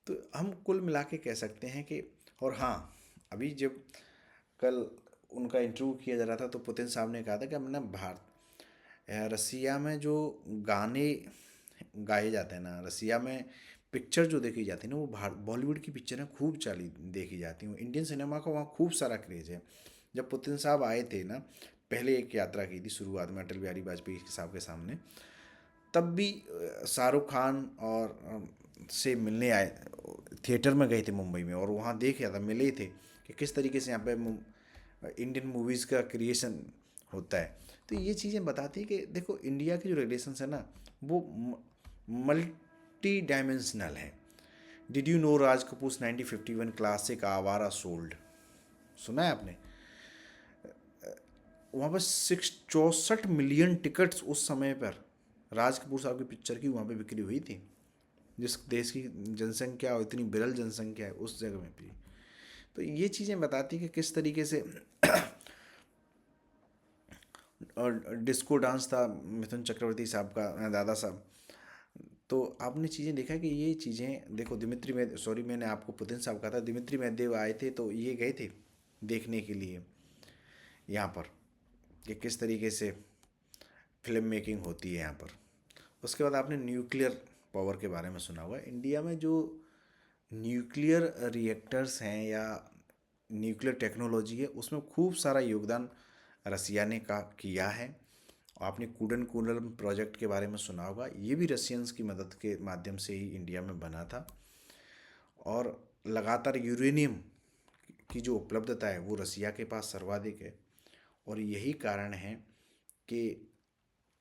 A: तो हम कुल मिला के कह सकते हैं कि, और हाँ, अभी जब कल उनका इंटरव्यू किया जा रहा था तो पुतिन साहब ने कहा था कि हमने भारत, रसिया में जो गाने गाए जाते हैं ना, रसिया में पिक्चर जो देखी जाती है ना, वो बॉलीवुड की पिक्चरें खूब चाली देखी जाती हैं। इंडियन सिनेमा का वहाँ खूब सारा क्रेज़ है। जब पुतिन साहब आए थे ना, पहले एक यात्रा की थी शुरुआत में अटल बिहारी वाजपेयी साहब के सामने, तब भी शाहरुख खान और से मिलने आए, थिएटर में गए थे मुंबई में, और वहाँ देखे था, मिले थे कि किस तरीके से यहाँ पे इंडियन मूवीज़ का क्रिएशन होता है। तो ये चीज़ें बताती है कि देखो इंडिया के जो रिलेशंस है ना, वो मल्टी डायमेंशनल है। Did you know Raj Kapoor 1951 classic आवारा सोल्ड, सुना है आपने? वहाँ पर 64 मिलियन टिकट्स उस समय पर राज कपूर साहब की पिक्चर की वहाँ पे बिक्री हुई थी। जिस देश की जनसंख्या और इतनी विरल जनसंख्या है उस जगह में भी। तो ये चीज़ें बताती कि किस तरीके से और डिस्को डांस था मिथुन चक्रवर्ती साहब का, दादा साहब। तो आपने चीज़ें देखा कि ये चीज़ें देखो, दिमित्री में, सॉरी मैंने आपको पुतिन साहब कहा था, दिमित्री मेदवेदेव आए थे तो ये गए थे देखने के लिए यहाँ पर कि किस तरीके से फिल्म मेकिंग होती है यहाँ पर। उसके बाद आपने न्यूक्लियर पावर के बारे में सुना होगा। इंडिया में जो न्यूक्लियर रिएक्टर्स हैं या न्यूक्लियर टेक्नोलॉजी है उसमें खूब सारा योगदान रसिया ने का किया है। आपने कूडन कुंडलम प्रोजेक्ट के बारे में सुना होगा, ये भी रशियंस की मदद के माध्यम से ही इंडिया में बना था। और लगातार यूरेनियम की जो उपलब्धता है वो रसिया के पास सर्वाधिक है। और यही कारण है कि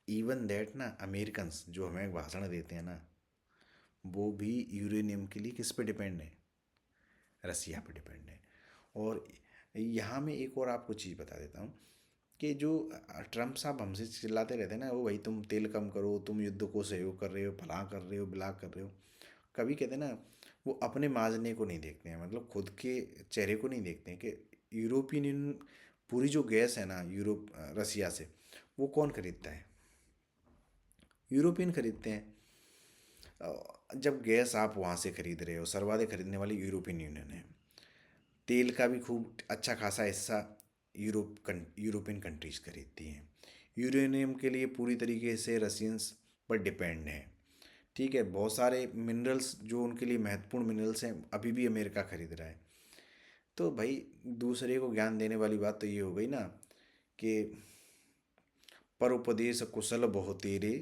A: इवन दैट ना अमेरिकन्स जो हमें भाषण देते हैं ना, वो भी यूरेनियम के लिए किस पे डिपेंड है? रसिया पे डिपेंड है। और यहाँ मैं एक और आपको चीज़ बता देता हूँ कि जो ट्रम्प साहब हमसे चिल्लाते रहते हैं ना, वो भाई तुम तेल कम करो, तुम युद्ध को सहयोग कर रहे हो, फलां कर रहे हो, बिला कर रहे हो। कभी कहते हैं ना, वो अपने माजने को नहीं देखते हैं, मतलब खुद के चेहरे को नहीं देखते हैं कि यूरोपियन यूनियन पूरी जो गैस है ना यूरोप रसिया से, वो कौन खरीदता है? यूरोपियन खरीदते हैं। जब गैस आप वहाँ से खरीद रहे हो, सर्वाधिक खरीदने वाली यूरोपियन यूनियन है। तेल का भी खूब अच्छा खासा हिस्सा यूरोपियन कंट्रीज खरीदती हैं। यूरेनियम के लिए पूरी तरीके से रशियंस पर डिपेंड है। ठीक है, बहुत सारे मिनरल्स जो उनके लिए महत्वपूर्ण मिनरल्स हैं अभी भी अमेरिका खरीद रहा है। तो भाई दूसरे को ज्ञान देने वाली बात तो ये हो गई ना कि पर उपदेश कुशल बहु तेरे,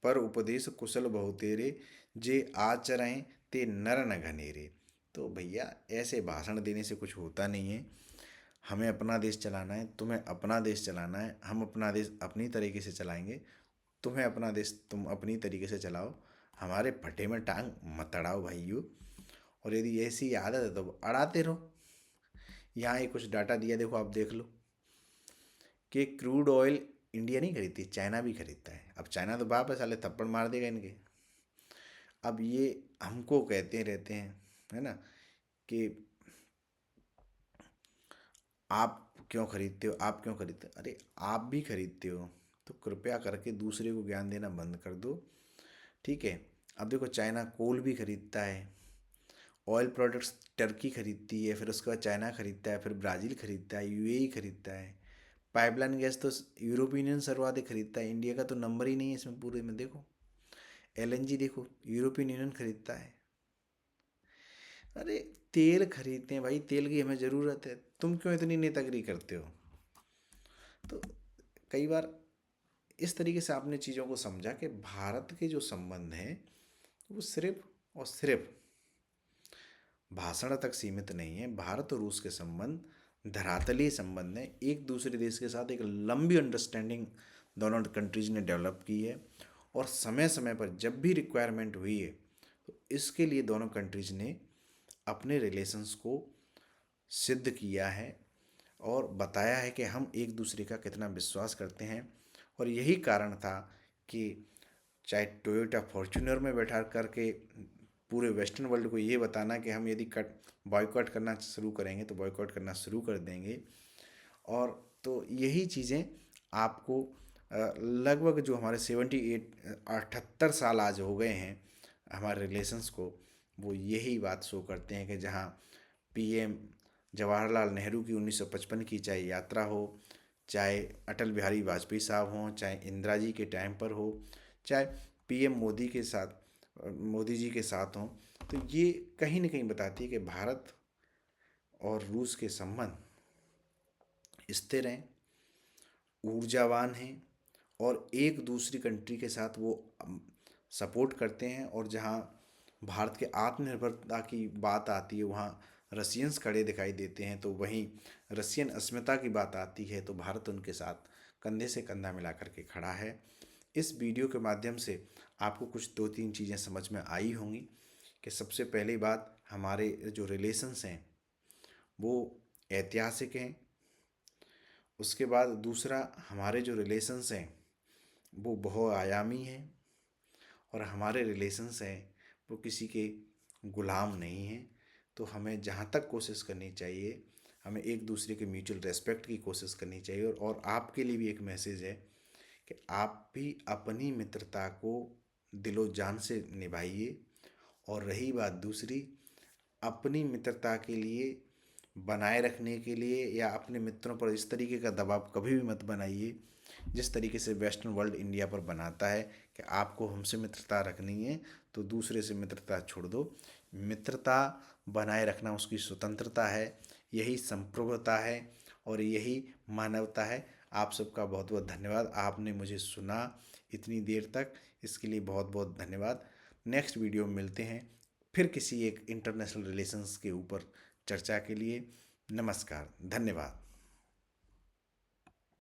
A: पर उपदेश कुशल बहु तेरे, जे आचरें ते नर न घनेरे। तो भैया ऐसे भाषण देने से कुछ होता नहीं है। हमें अपना देश चलाना है, तुम्हें अपना देश चलाना है, हम अपना देश अपनी तरीके से चलाएंगे। तुम्हें अपना देश तुम अपनी तरीके से चलाओ, हमारे भट्टे में टांग मत अड़ाओ भाइयों। और यदि ऐसी आदत है तो अड़ाते रहो। यहाँ एक कुछ डाटा दिया, देखो आप देख लो कि क्रूड ऑयल इंडिया नहीं खरीदती, चाइना भी खरीदता है। अब चाइना तो बाप है, साले थप्पड़ मार देगा इनके। अब ये हमको कहते रहते हैं, है ना, कि आप क्यों खरीदते हो, आप क्यों खरीदते हो? अरे आप भी खरीदते हो तो कृपया करके दूसरे को ज्ञान देना बंद कर दो। ठीक है। अब देखो चाइना कोल भी खरीदता है, ऑयल प्रोडक्ट्स टर्की खरीदती है, फिर उसके बाद चाइना खरीदता है, फिर ब्राज़ील खरीदता है, यूएई खरीदता है। पाइपलाइन गैस तो यूरोपियन यूनियन सर्वाधिक खरीदता है, इंडिया का तो नंबर ही नहीं है इसमें पूरे में। देखो एलएनजी देखो, यूरोपियन यूनियन खरीदता है। अरे तेल खरीदते हैं भाई, तेल की हमें ज़रूरत है, तुम क्यों इतनी नेतागिरी करते हो? तो कई बार इस तरीके से आपने चीज़ों को समझा कि भारत के जो संबंध हैं वो सिर्फ और सिर्फ भाषण तक सीमित नहीं है। भारत और रूस के संबंध धरातलीय संबंध हैं। एक दूसरे देश के साथ एक लंबी अंडरस्टैंडिंग दोनों कंट्रीज ने डेवलप की है। और समय समय पर जब भी रिक्वायरमेंट हुई है तो इसके लिए दोनों कंट्रीज ने अपने रिलेशंस को सिद्ध किया है और बताया है कि हम एक दूसरे का कितना विश्वास करते हैं। और यही कारण था कि चाहे टोयोटा फॉर्च्यूनर में बैठा करके पूरे वेस्टर्न वर्ल्ड को ये बताना कि हम यदि कट बॉयकॉट करना शुरू करेंगे तो बॉयकॉट करना शुरू कर देंगे। और तो यही चीज़ें आपको लगभग जो हमारे 78 साल आज हो गए हैं हमारे रिलेशंस को, वो यही बात शो करते हैं कि जहाँ पीएम जवाहरलाल नेहरू की 1955 की चाहे यात्रा हो, चाहे अटल बिहारी वाजपेयी साहब हों, चाहे इंदिरा जी के टाइम पर हो, चाहे पीएम मोदी के साथ मोदी जी के साथ हों, तो ये कहीं ना कहीं बताती है कि भारत और रूस के संबंध स्थिर हैं, ऊर्जावान हैं और एक दूसरी कंट्री के साथ वो सपोर्ट करते हैं। और जहाँ भारत के आत्मनिर्भरता की बात आती है वहाँ रसियंस खड़े दिखाई देते हैं, तो वहीं रसियन अस्मिता की बात आती है तो भारत उनके साथ कंधे से कंधा मिला करके खड़ा है। इस वीडियो के माध्यम से आपको कुछ दो तीन चीज़ें समझ में आई होंगी कि सबसे पहली बात, हमारे जो रिलेशंस हैं वो ऐतिहासिक हैं। उसके बाद दूसरा, हमारे जो रिलेशंस हैं वो बहुआयामी हैं। और हमारे रिलेशंस हैं वो किसी के गुलाम नहीं हैं। तो हमें जहाँ तक कोशिश करनी चाहिए, हमें एक दूसरे के म्यूचुअल रेस्पेक्ट की कोशिश करनी चाहिए। और आपके लिए भी एक मैसेज है कि आप भी अपनी मित्रता को दिलो जान से निभाइए। और रही बात दूसरी, अपनी मित्रता के लिए बनाए रखने के लिए या अपने मित्रों पर इस तरीके का दबाव कभी भी मत बनाइए जिस तरीके से वेस्टर्न वर्ल्ड इंडिया पर बनाता है कि आपको हमसे मित्रता रखनी है तो दूसरे से मित्रता छोड़ दो। मित्रता बनाए रखना उसकी स्वतंत्रता है, यही संप्रभुता है और यही मानवता है। आप सबका बहुत बहुत धन्यवाद, आपने मुझे सुना इतनी देर तक, इसके लिए बहुत बहुत धन्यवाद। नेक्स्ट वीडियो में मिलते हैं फिर किसी एक इंटरनेशनल रिलेशंस के ऊपर चर्चा के लिए। नमस्कार, धन्यवाद।